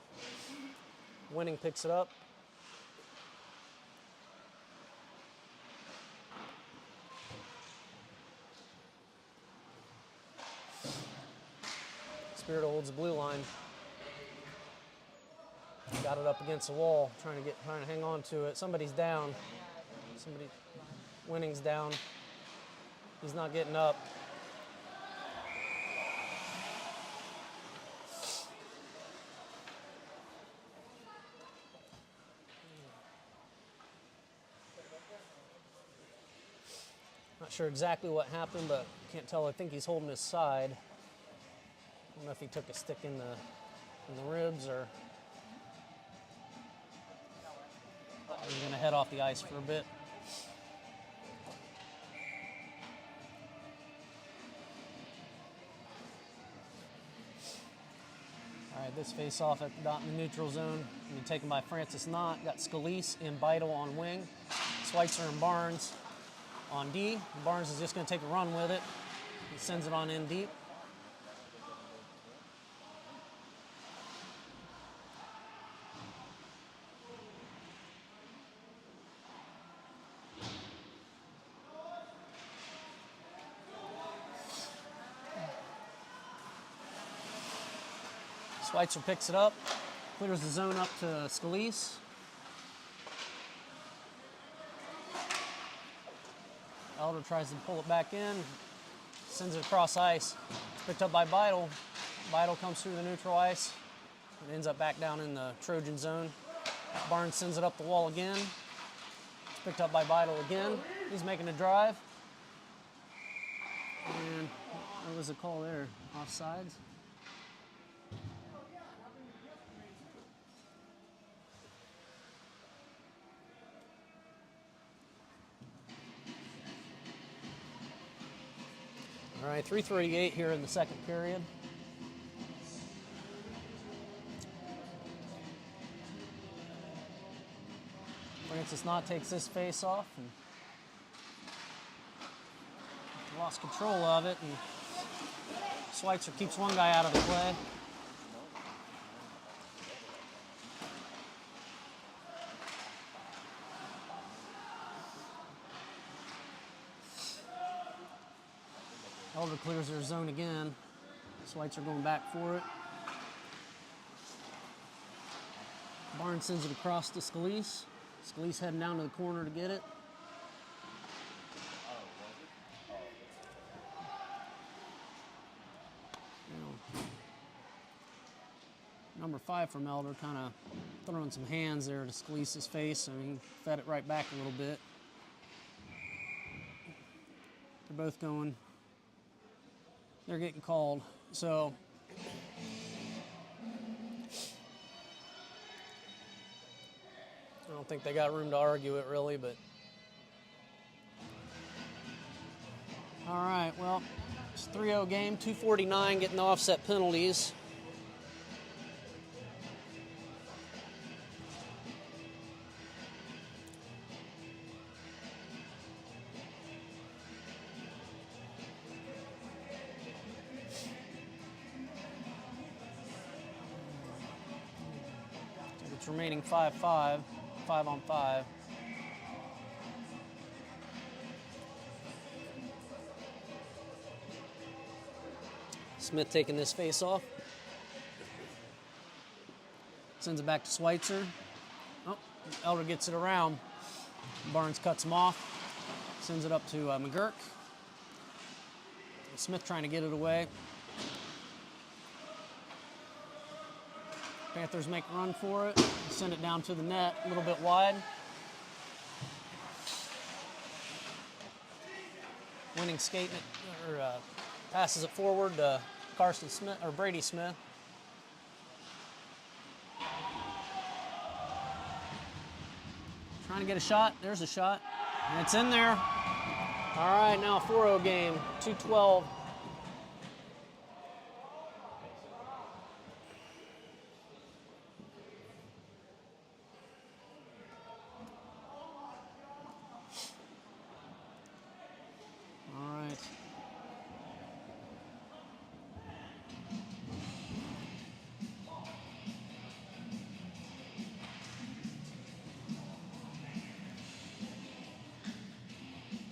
Winning picks it up. Spirito holds the blue line. Got it up against the wall, trying to hang on to it. Somebody's down. Winning's down. He's not getting up. Not sure exactly what happened, but can't tell. I think he's holding his side. I don't know if he took a stick in the ribs or he's going to head off the ice for a bit. All right, this face-off at the neutral zone. Being taken by Francis Knott. Got Scalise and Beidel on wing. Schweitzer and Barnes on D. Barnes is just going to take a run with it. He sends it on in deep. Schweitzer picks it up, clears the zone up to Scalise. Elder tries to pull it back in, sends it across ice. It's picked up by Beidel. Beidel comes through the neutral ice and ends up back down in the Trojan zone. Barnes sends it up the wall again. It's picked up by Beidel again. He's making a drive. And what was the call there? Offsides? All right, 3:38 here in the second period. Francis Knott takes this face off and lost control of it, and Schweitzer keeps one guy out of the play. Elder clears their zone again. Schweitzer going back for it. Barnes sends it across to Scalise. Scalise heading down to the corner to get it. Now, number 5 from Elder kind of throwing some hands there to Scalise's face, so he fed it right back a little bit. They're both going. They're getting called. So I don't think they got room to argue it really, but all right, well, it's a 3-0 game, 2:49 getting the offset penalties. It's remaining 5-5, 5-on-5. Smith taking this face off. Sends it back to Schweitzer. Oh, Elder gets it around. Barnes cuts him off. Sends it up to McGurk. Smith trying to get it away. Panthers make a run for it. Send it down to the net, a little bit wide. Winning skate or passes it forward to Carson Smith or Brady Smith. Trying to get a shot. There's a shot. And it's in there. All right, now a 4-0 game, 2:12.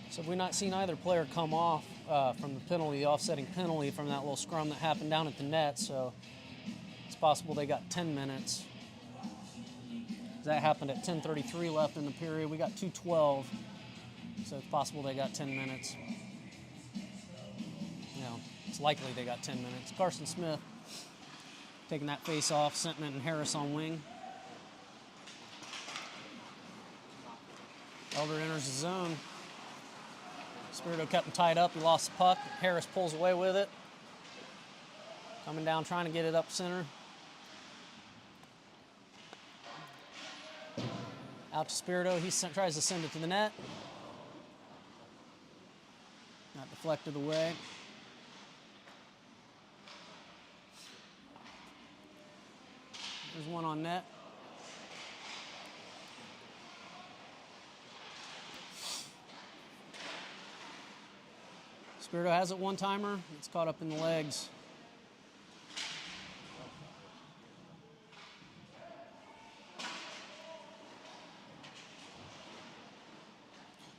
So we've not seen either player come off from the penalty, the offsetting penalty from that little scrum that happened down at the net, so it's possible they got 10 minutes. That happened at 10:33 left in the period. We got 2:12, so it's possible they got 10 minutes. You know, it's likely they got 10 minutes. Carson Smith taking that face off, Sentiment and Harris on wing. Elder enters the zone. Spirito kept him tied up. He lost the puck. Harris pulls away with it. Coming down, trying to get it up center. Out to Spirito. He tries to send it to the net. Not deflected away. There's one on net. Spirito has it one-timer. It's caught up in the legs.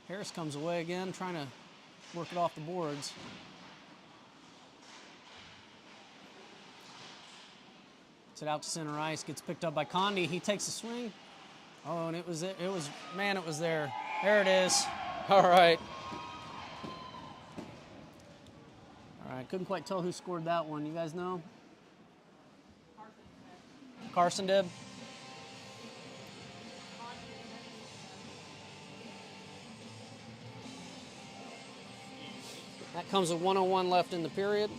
Harris comes away again, trying to work it off the boards. Gets it out to center ice. Gets picked up by Condi. He takes a swing. Oh, and it was there. There it is. All right. I couldn't quite tell who scored that one. You guys know? Carson did? That comes with 1:01 left in the period.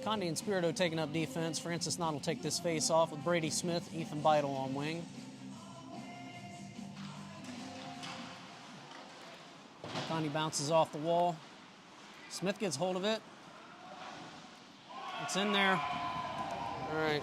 Condi and Spirito taking up defense. Francis Knott will take this face off with Brady Smith, Ethan Beidle on wing. Condi bounces off the wall. Smith gets hold of it. It's in there. All right.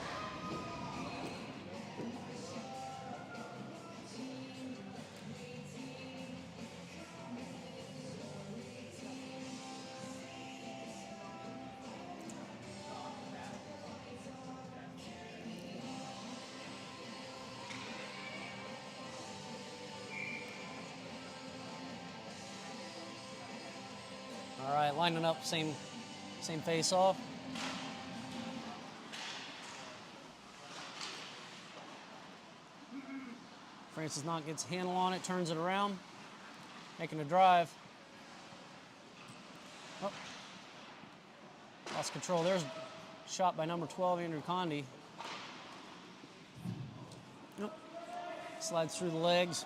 All right, lining up, same face off. Francis Knott gets a handle on it, turns it around, making a drive. Oh. Lost control. There's a shot by number 12, Andrew Condi. Nope. Slides through the legs.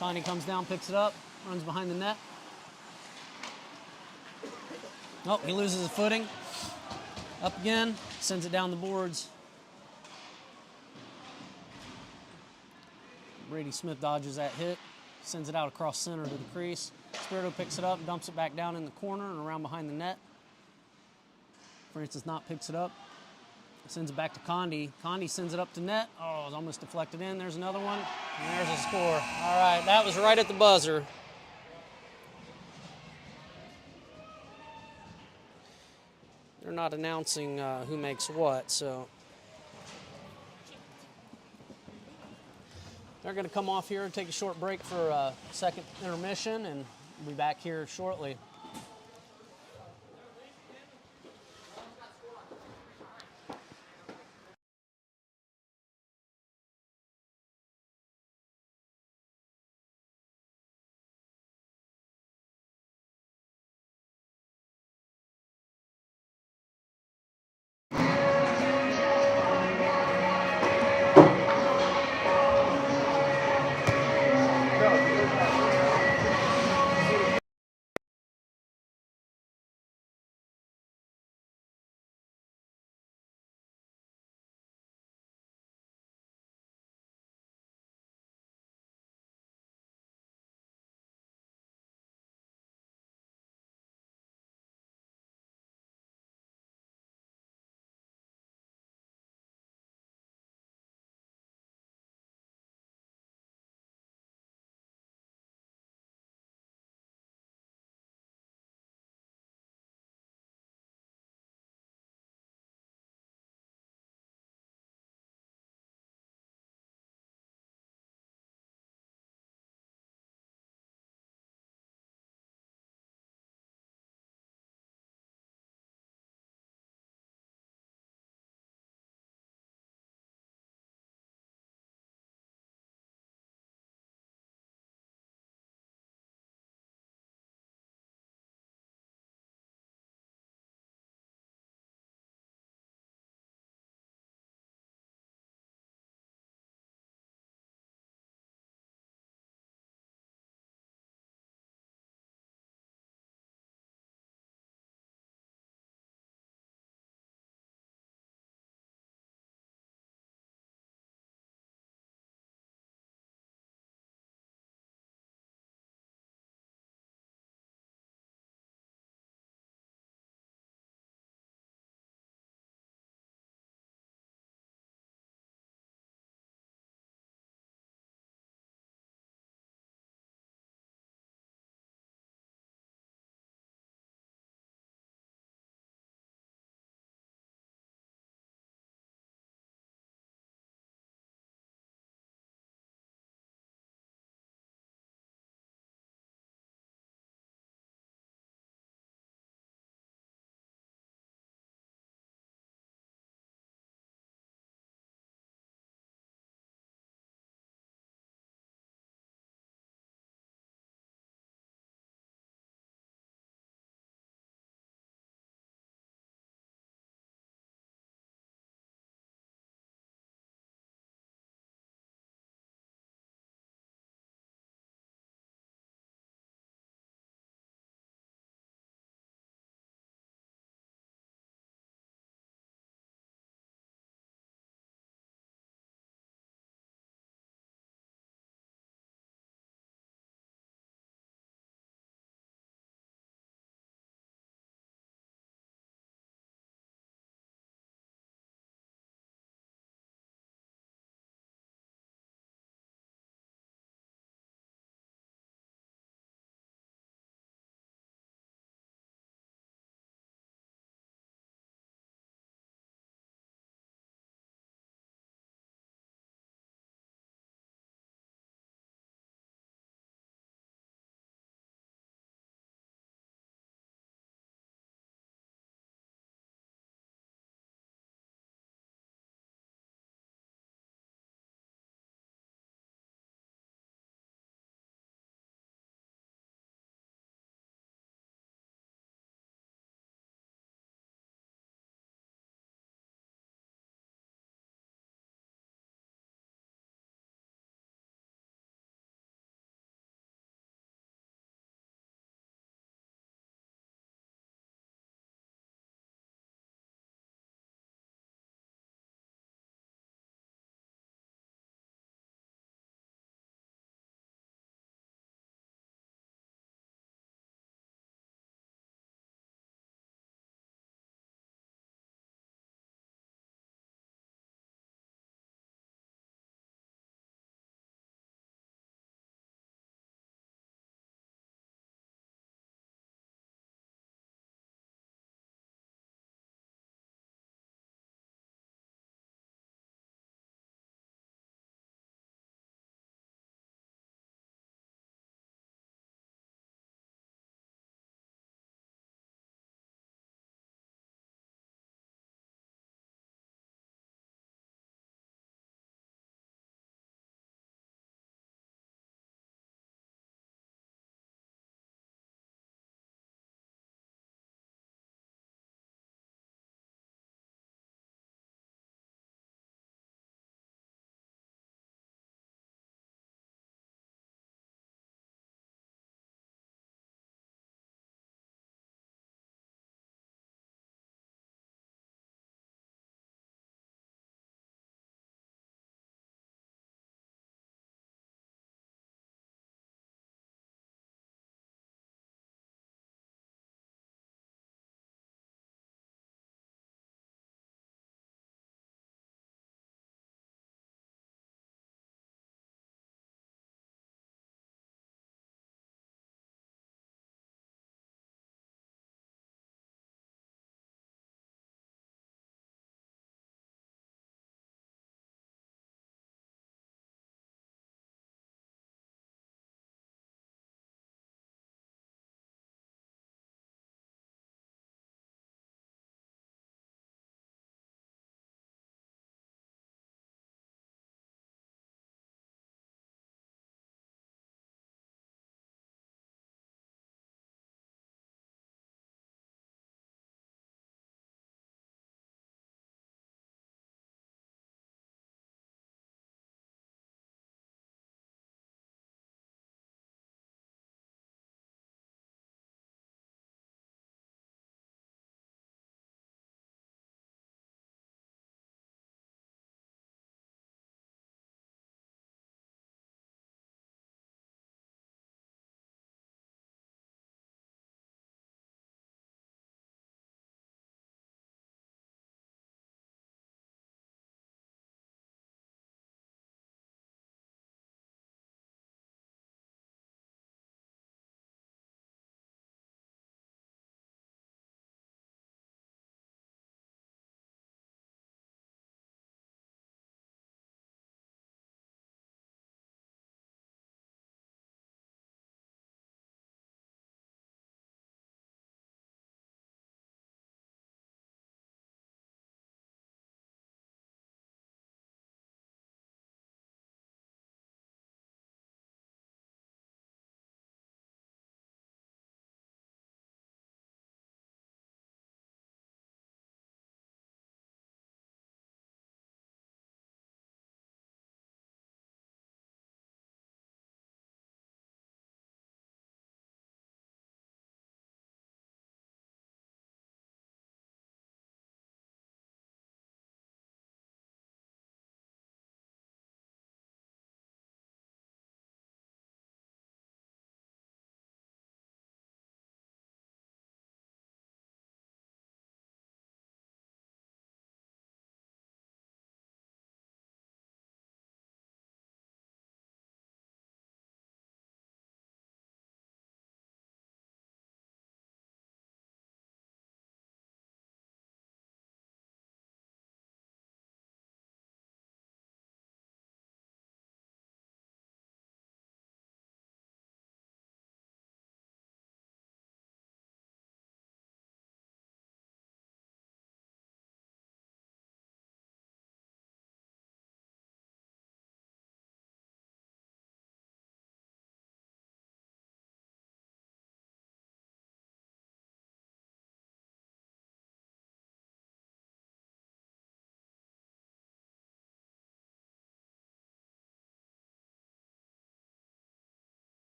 Condi comes down, picks it up, runs behind the net. Oh, he loses his footing. Up again, sends it down the boards. Brady Smith dodges that hit, sends it out across center to the crease. Spirito picks it up, dumps it back down in the corner and around behind the net. Francis Knott picks it up, sends it back to Condi. Condi sends it up to net. Oh, it's almost deflected in. There's another one. And there's a score. All right, that was right at the buzzer. They're not announcing who makes what, so they're going to come off here and take a short break for a second intermission, and we'll be back here shortly.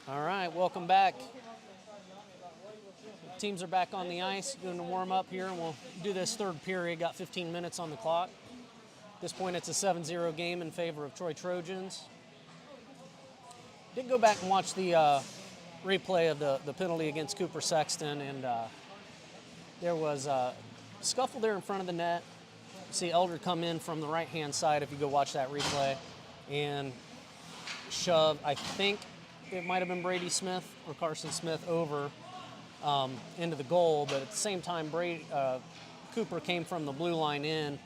All right, welcome back. Teams are back on the ice, doing the warm up here, and we'll do this third period. Got 15 minutes on the clock. At this point, it's a 7-0 game in favor of Troy Trojans. Did go back and watch the replay of the penalty against Cooper Sexton, and there was a scuffle there in front of the net. You see Elder come in from the right-hand side if you go watch that replay, and shove, I think it might have been Brady Smith or Carson Smith over into the goal, but at the same time, Cooper came from the blue line in,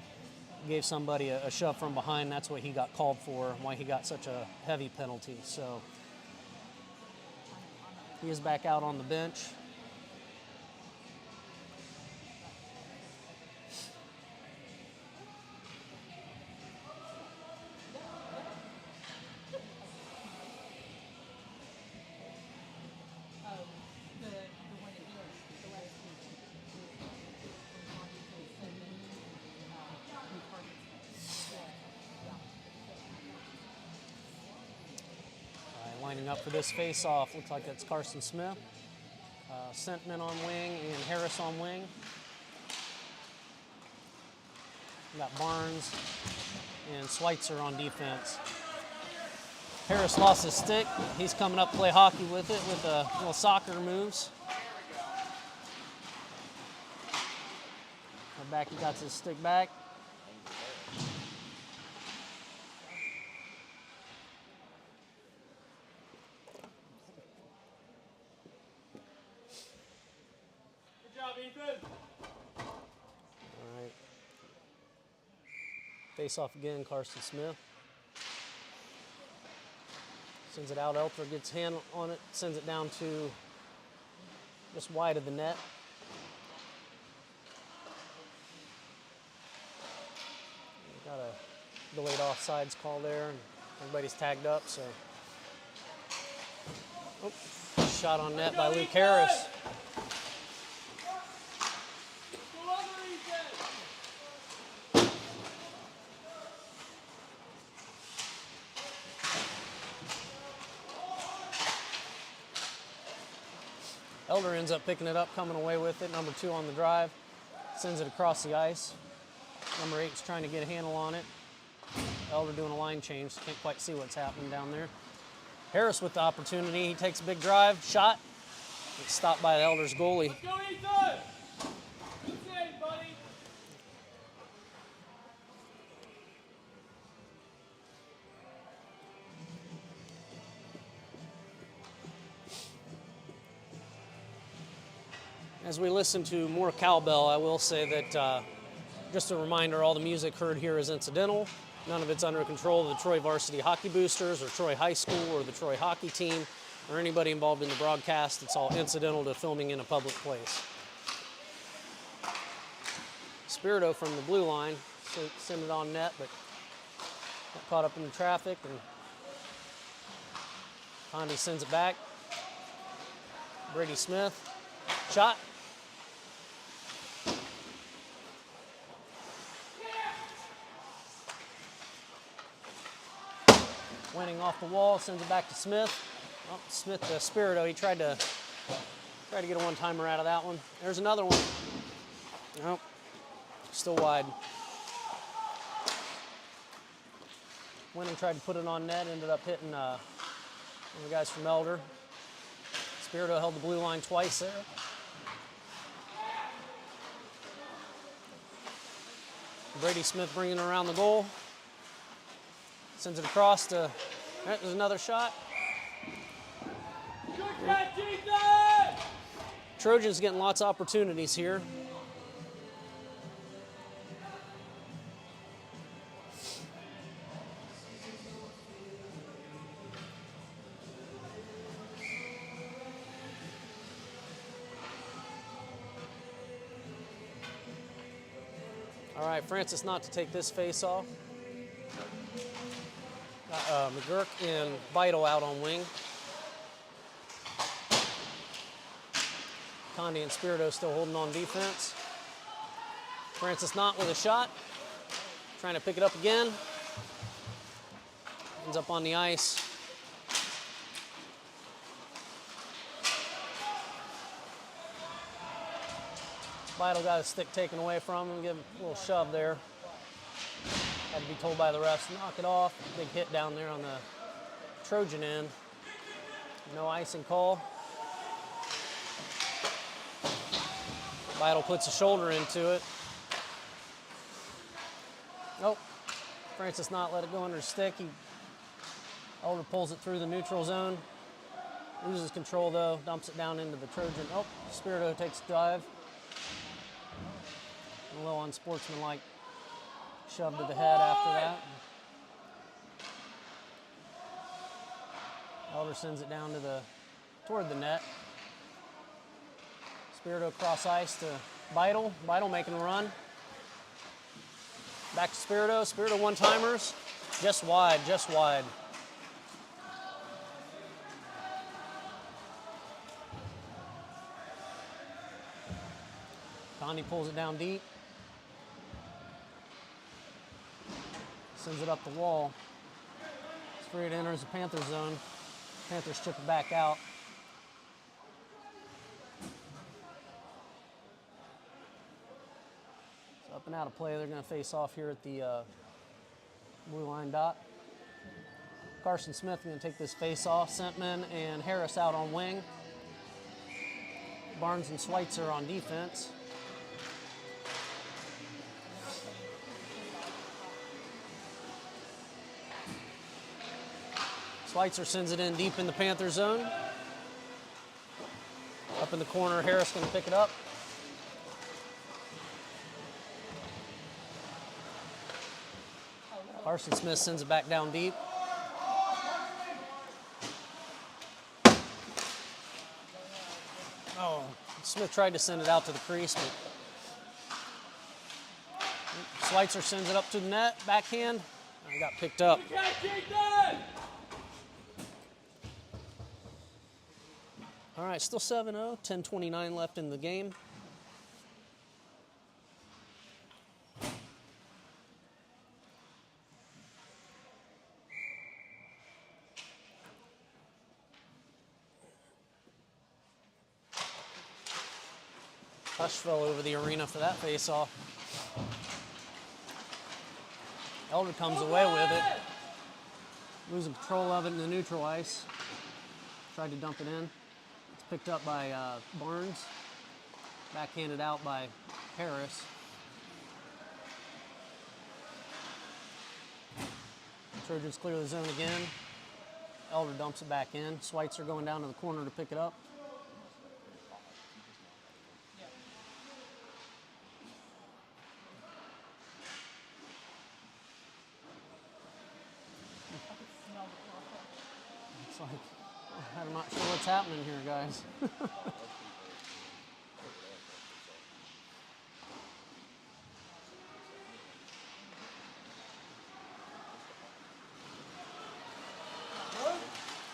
gave somebody a shove from behind. That's what he got called for, why he got such a heavy penalty. So he is back out on the bench. Lining up for this face-off, looks like it's Carson Smith. Sentman on wing and Harris on wing. We got Barnes and Schweitzer on defense. Harris lost his stick. He's coming up to play hockey with it with little soccer moves. Back, he got his stick back. All right. Face off again, Carson Smith. Sends it out, Elter gets hand on it, sends it down to just wide of the net. We got a delayed offsides call there, and everybody's tagged up, so. Oh, shot on net by Luke Harris. Elder ends up picking it up, coming away with it. Number 2 on the drive, sends it across the ice. Number 8's trying to get a handle on it. Elder doing a line change, so can't quite see what's happening down there. Harris with the opportunity, he takes a big drive, shot. It's stopped by the Elder's goalie. Let's go, Ethan! Good save, buddy! As we listen to more cowbell, I will say that just a reminder, all the music heard here is incidental. None of it's under control of the Troy Varsity Hockey Boosters or Troy High School or the Troy Hockey Team or anybody involved in the broadcast. It's all incidental to filming in a public place. Spirito from the blue line, send it on net, but got caught up in the traffic, and Condi sends it back. Brady Smith, shot. Winning off the wall, sends it back to Smith. Oh, Smith to Spirito. He tried to get a one-timer out of that one. There's another one. Nope, still wide. Winning tried to put it on net, ended up hitting one of the guys from Elder. Spirito held the blue line twice there. Brady Smith bringing it around the goal. Sends it across to, there's another shot. Good catch, Ethan! Trojans getting lots of opportunities here. All right, Francis not to take this face off. McGurk and Vital out on wing. Condi and Spirito still holding on defense. Francis Knott with a shot. Trying to pick it up again. Ends up on the ice. Vital got his stick taken away from him, give him a little shove there. Had to be told by the refs to knock it off. Big hit down there on the Trojan end. No icing call. Vital puts a shoulder into it. Nope. Francis not let it go under his stick. Elder pulls it through the neutral zone. Loses control though, dumps it down into the Trojan. Oh, Spirito takes a dive. A little unsportsmanlike shove to the head after that. Elder sends it down to toward the net. Spirito cross ice to Vital. Vital making a run. Back to Spirito. Spirito one-timers. Just wide, just wide. Condi pulls it down deep. Sends it up the wall. Spirito enters the Panther zone. Panthers chip it back out. It's up and out of play. They're going to face off here at the blue line dot. Carson Smith going to take this face off. Sentman and Harris out on wing. Barnes and Schweitzer on defense. Schweitzer sends it in deep in the Panther zone. Up in the corner, Harris going to pick it up. Carson Smith sends it back down deep. Oh, Smith tried to send it out to the crease, but Schweitzer sends it up to the net, backhand. It got picked up. All right, still 7-0, 10:29 left in the game. Hush fell over the arena for that face-off. Elder comes away with it. Losing control of it in the neutral ice. Tried to dump it in. It's picked up by Barnes. Backhanded out by Harris. Trojans clear the zone again. Elder dumps it back in. Schweitzer going down to the corner to pick it up. It's like, I'm not sure what's happening here, guys.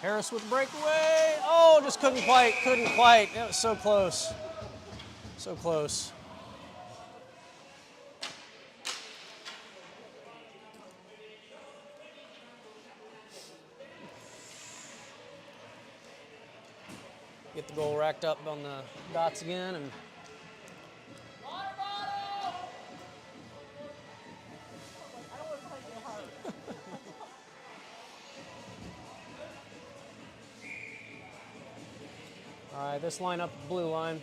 Harris with the breakaway. Oh, just couldn't quite. It was so close. So close. Get the goal racked up on the dots again and all right, this line up the blue line.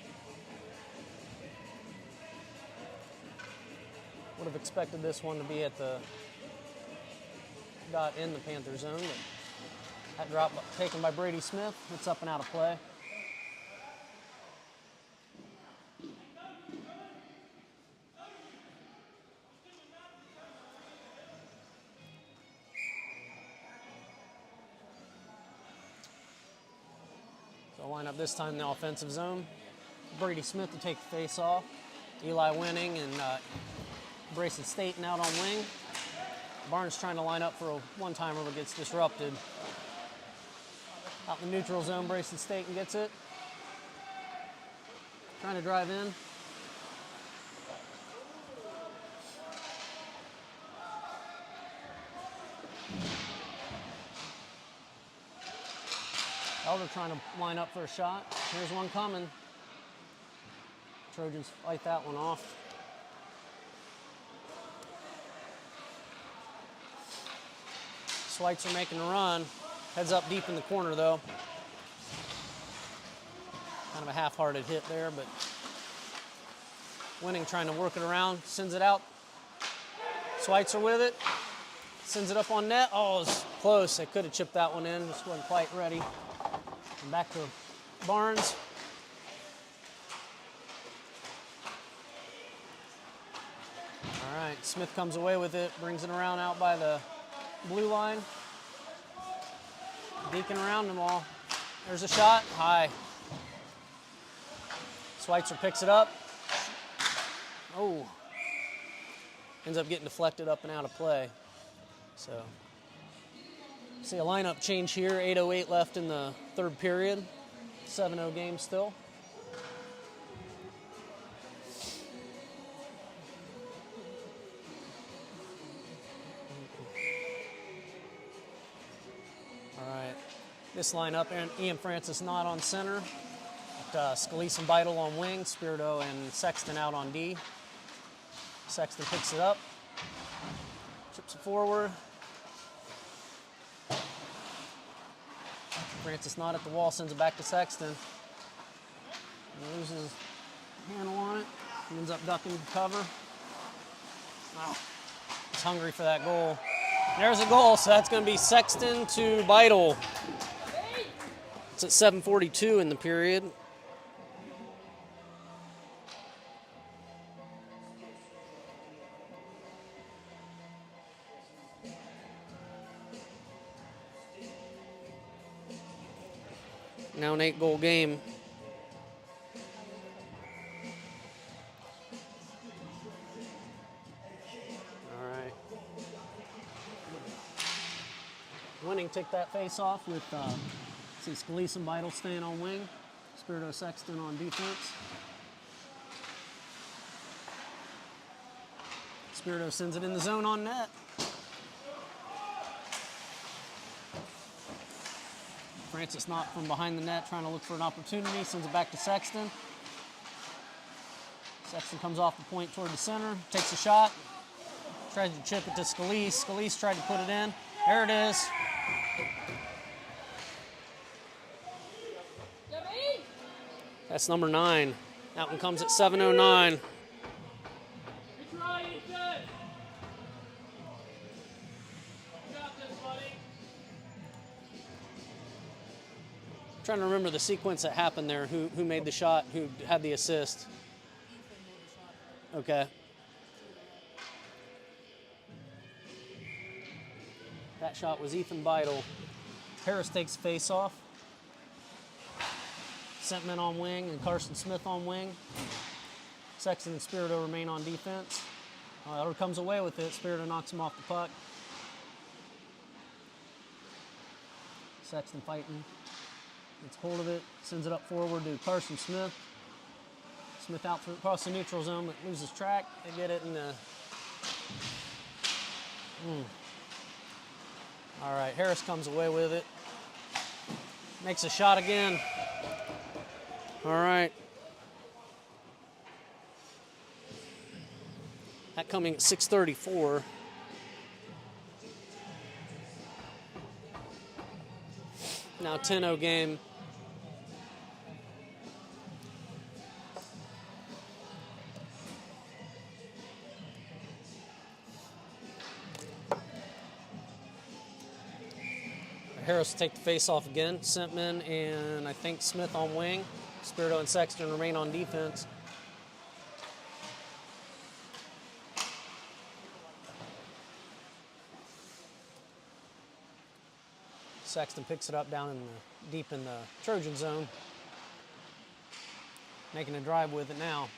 Would have expected this one to be at the dot in the Panther zone, but that drop taken by Brady Smith. It's up and out of play. So line up this time in the offensive zone. Brady Smith to take the face off. Eli Winning and Brayson Staten out on wing. Barnes trying to line up for a one-timer but gets disrupted. Out in the neutral zone, Brayson Staten gets it. Trying to drive in. Elder trying to line up for a shot. Here's one coming. Trojans fight that one off. Schweitzer making a run. Heads up deep in the corner, though. Kind of a half-hearted hit there, but Winning trying to work it around, sends it out. Schweitzer with it, sends it up on net. Oh, it's close. They could have chipped that one in, just wasn't quite ready. And back to Barnes. All right, Smith comes away with it, brings it around out by the blue line. Deacon around them all. There's a shot, high. Schweitzer picks it up. Oh. Ends up getting deflected up and out of play. So, see a lineup change here. 8:08 left in the third period. 7-0 game still. All right. This lineup, Ian Francis not on center. Scalise and Beidel on wing. Spirito and Sexton out on D. Sexton picks it up. Chips it forward. Francis not at the wall, sends it back to Sexton. Loses handle on it. He ends up ducking cover. Oh, he's hungry for that goal. There's a goal, so that's going to be Sexton to Beidel. It's at 7:42 in the period. Now an 8-goal game. All right. Winning took that face off with see Scalise and Beidel staying on wing. Spirito Sexton on defense. Spirito sends it in the zone on net. Francis not from behind the net, trying to look for an opportunity, sends it back to Sexton. Sexton comes off the point toward the center, takes a shot, tries to chip it to Scalise. Scalise tried to put it in. There it is. That's number 9. That one comes at 7:09. Good try, Ethan. You got this, buddy. Trying to remember the sequence that happened there. Who made the shot? Who had the assist? Okay. That shot was Ethan Beidel. Harris takes face off. Sentman on wing and Carson Smith on wing. Sexton and Spirito remain on defense. Elder comes away with it. Spirito knocks him off the puck. Sexton fighting. Gets hold of it, sends it up forward to Carson Smith. Smith out across the neutral zone, but loses track. They get it in the... All right, Harris comes away with it. Makes a shot again. All right. That coming at 6:34. Now 10-0 game. Harris will take the face off again. Sentman and I think Smith on wing. Spirito and Sexton remain on defense. Sexton picks it up down in deep in the Trojan zone. Making a drive with it now.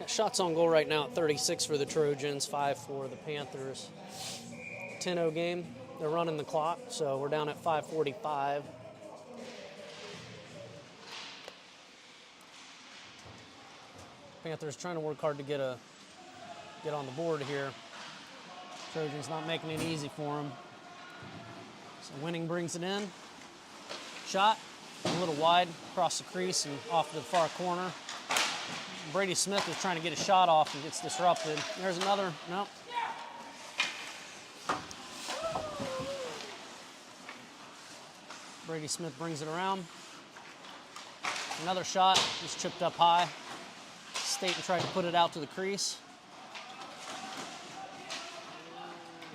Shots on goal right now at 36 for the Trojans, 5 for the Panthers. 10-0 game. They're running the clock, so we're down at 5:45. Panthers trying to work hard to get on the board here. Trojans not making it easy for them. So Winning brings it in. Shot, a little wide, across the crease and off to the far corner. Brady Smith was trying to get a shot off and gets disrupted. There's another, nope. Brady Smith brings it around. Another shot, just chipped up high. Staten tried to put it out to the crease.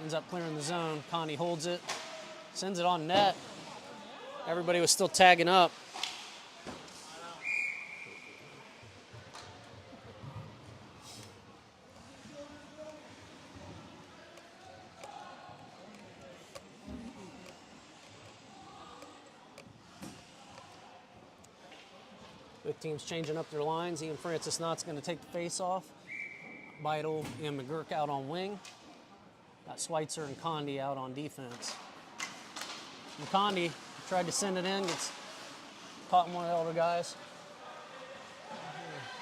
Ends up clearing the zone. Connie holds it, sends it on net. Everybody was still tagging up. Both teams changing up their lines. Ian Francis Knott's going to take the face off. Beidel and McGurk out on wing. Got Schweitzer and Condi out on defense. And Condi tried to send it in, gets caught in one of the older guys.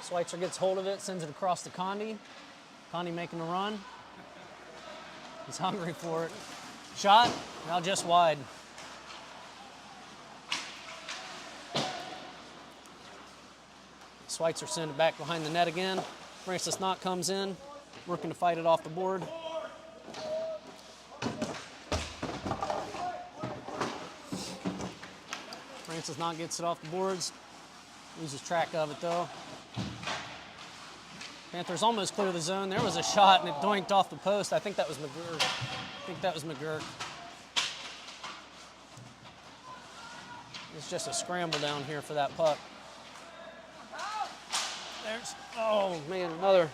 Schweitzer gets hold of it, sends it across to Condi. Condi making a run. He's hungry for it. Shot, now just wide. Schweitzer sent it back behind the net again. Francis Knott comes in, working to fight it off the board. Francis Knott gets it off the boards. Loses track of it though. Panthers almost clear the zone. There was a shot and it doinked off the post. I think that was McGurk. It's just a scramble down here for that puck. There's, oh man, another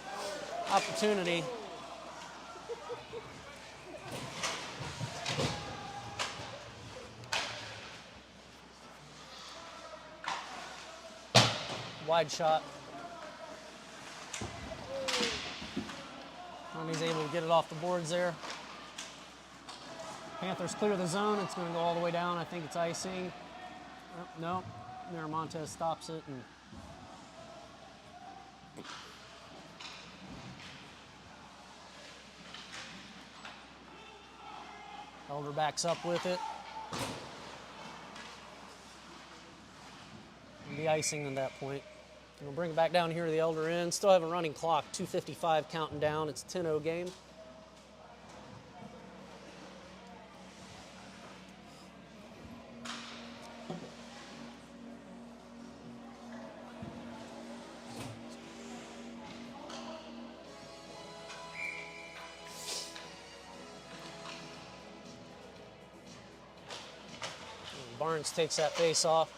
opportunity. Wide shot. He's able to get it off the boards there. Panthers clear the zone. It's going to go all the way down. I think it's icing. Oh, no, Miramontes stops it. And Elder backs up with it. And the icing at that point. We'll bring it back down here to the Elder end. Still have a running clock, 2:55 counting down. It's a 10-0 game. Barnes takes that face off.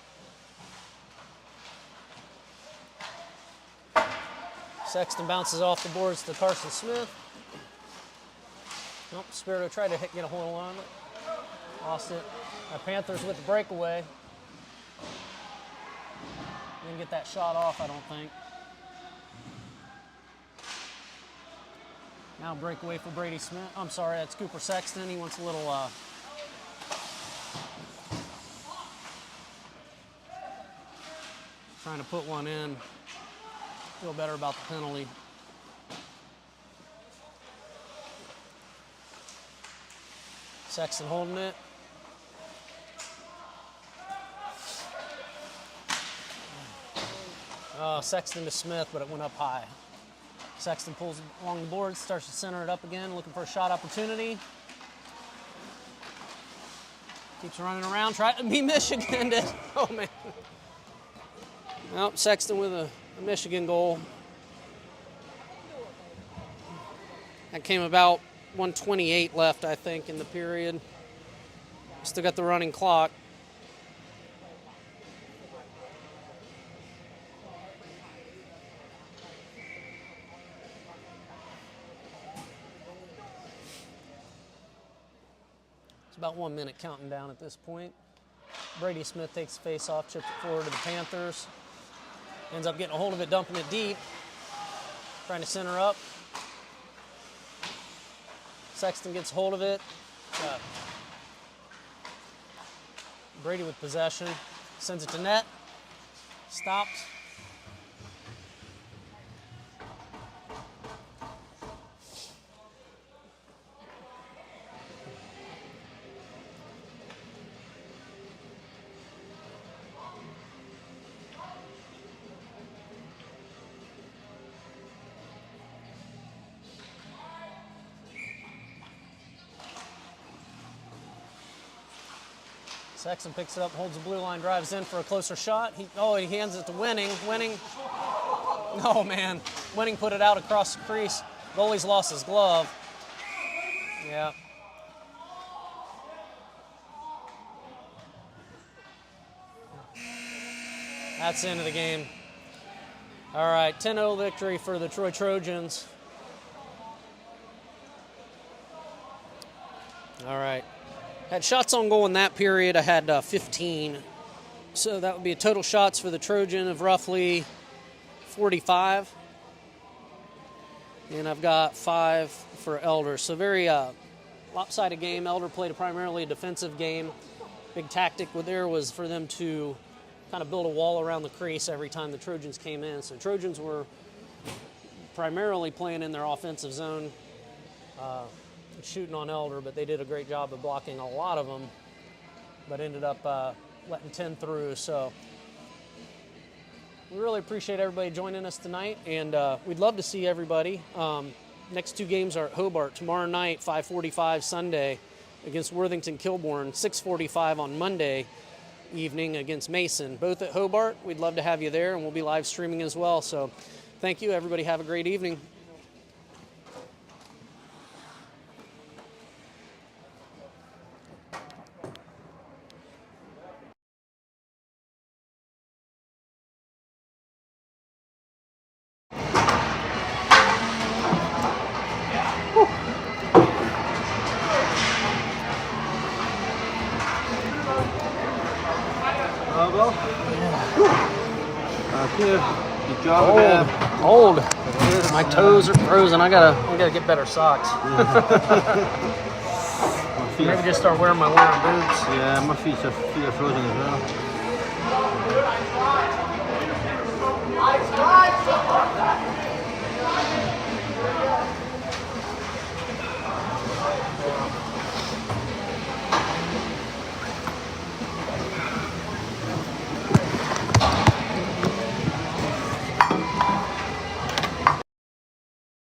Sexton bounces off the boards to Carson Smith. Nope, Spirito tried to get a hold on it. Lost it. Panthers with the breakaway. Didn't get that shot off, I don't think. Now breakaway for Brady Smith. I'm sorry, that's Cooper Sexton. He wants a little trying to put one in. Feel better about the penalty. Sexton holding it. Sexton to Smith, but it went up high. Sexton pulls along the board, starts to center it up again, looking for a shot opportunity. Keeps running around, trying to be Michigan. Oh, man. Well, Sexton with a Michigan goal. That came about 1:28 left, I think, in the period. Still got the running clock. It's about 1 minute counting down at this point. Brady Smith takes the face off, chips it forward to the Panthers. Ends up getting a hold of it, dumping it deep. Trying to center up. Sexton gets hold of it. Brady with possession. Sends it to net. Stopped. Sexton picks it up, holds the blue line, drives in for a closer shot. He hands it to Winning. Oh man, Winning put it out across the crease. Goalie's lost his glove. Yeah. That's the end of the game. All right, 10-0 victory for the Troy Trojans. All right. Had shots on goal in that period. I had 15. So that would be a total shots for the Trojan of roughly 45. And I've got 5 for Elder. So very lopsided game. Elder played primarily a defensive game. Big tactic there was for them to kind of build a wall around the crease every time the Trojans came in. So Trojans were primarily playing in their offensive zone, shooting on Elder, but they did a great job of blocking a lot of them, but ended up letting 10 through. So we really appreciate everybody joining us tonight, and we'd love to see everybody. Next 2 games are at Hobart. Tomorrow night, 5:45 Sunday against Worthington Kilbourne, 6:45 on Monday evening against Mason, both at Hobart. We'd love to have you there, and we'll be live streaming as well. So thank you, everybody. Have a great evening. Bravo. Here. Good job again. Old. My toes are frozen. I gotta get better socks. Maybe just start wearing my warm boots. Yeah, my feet are frozen as well.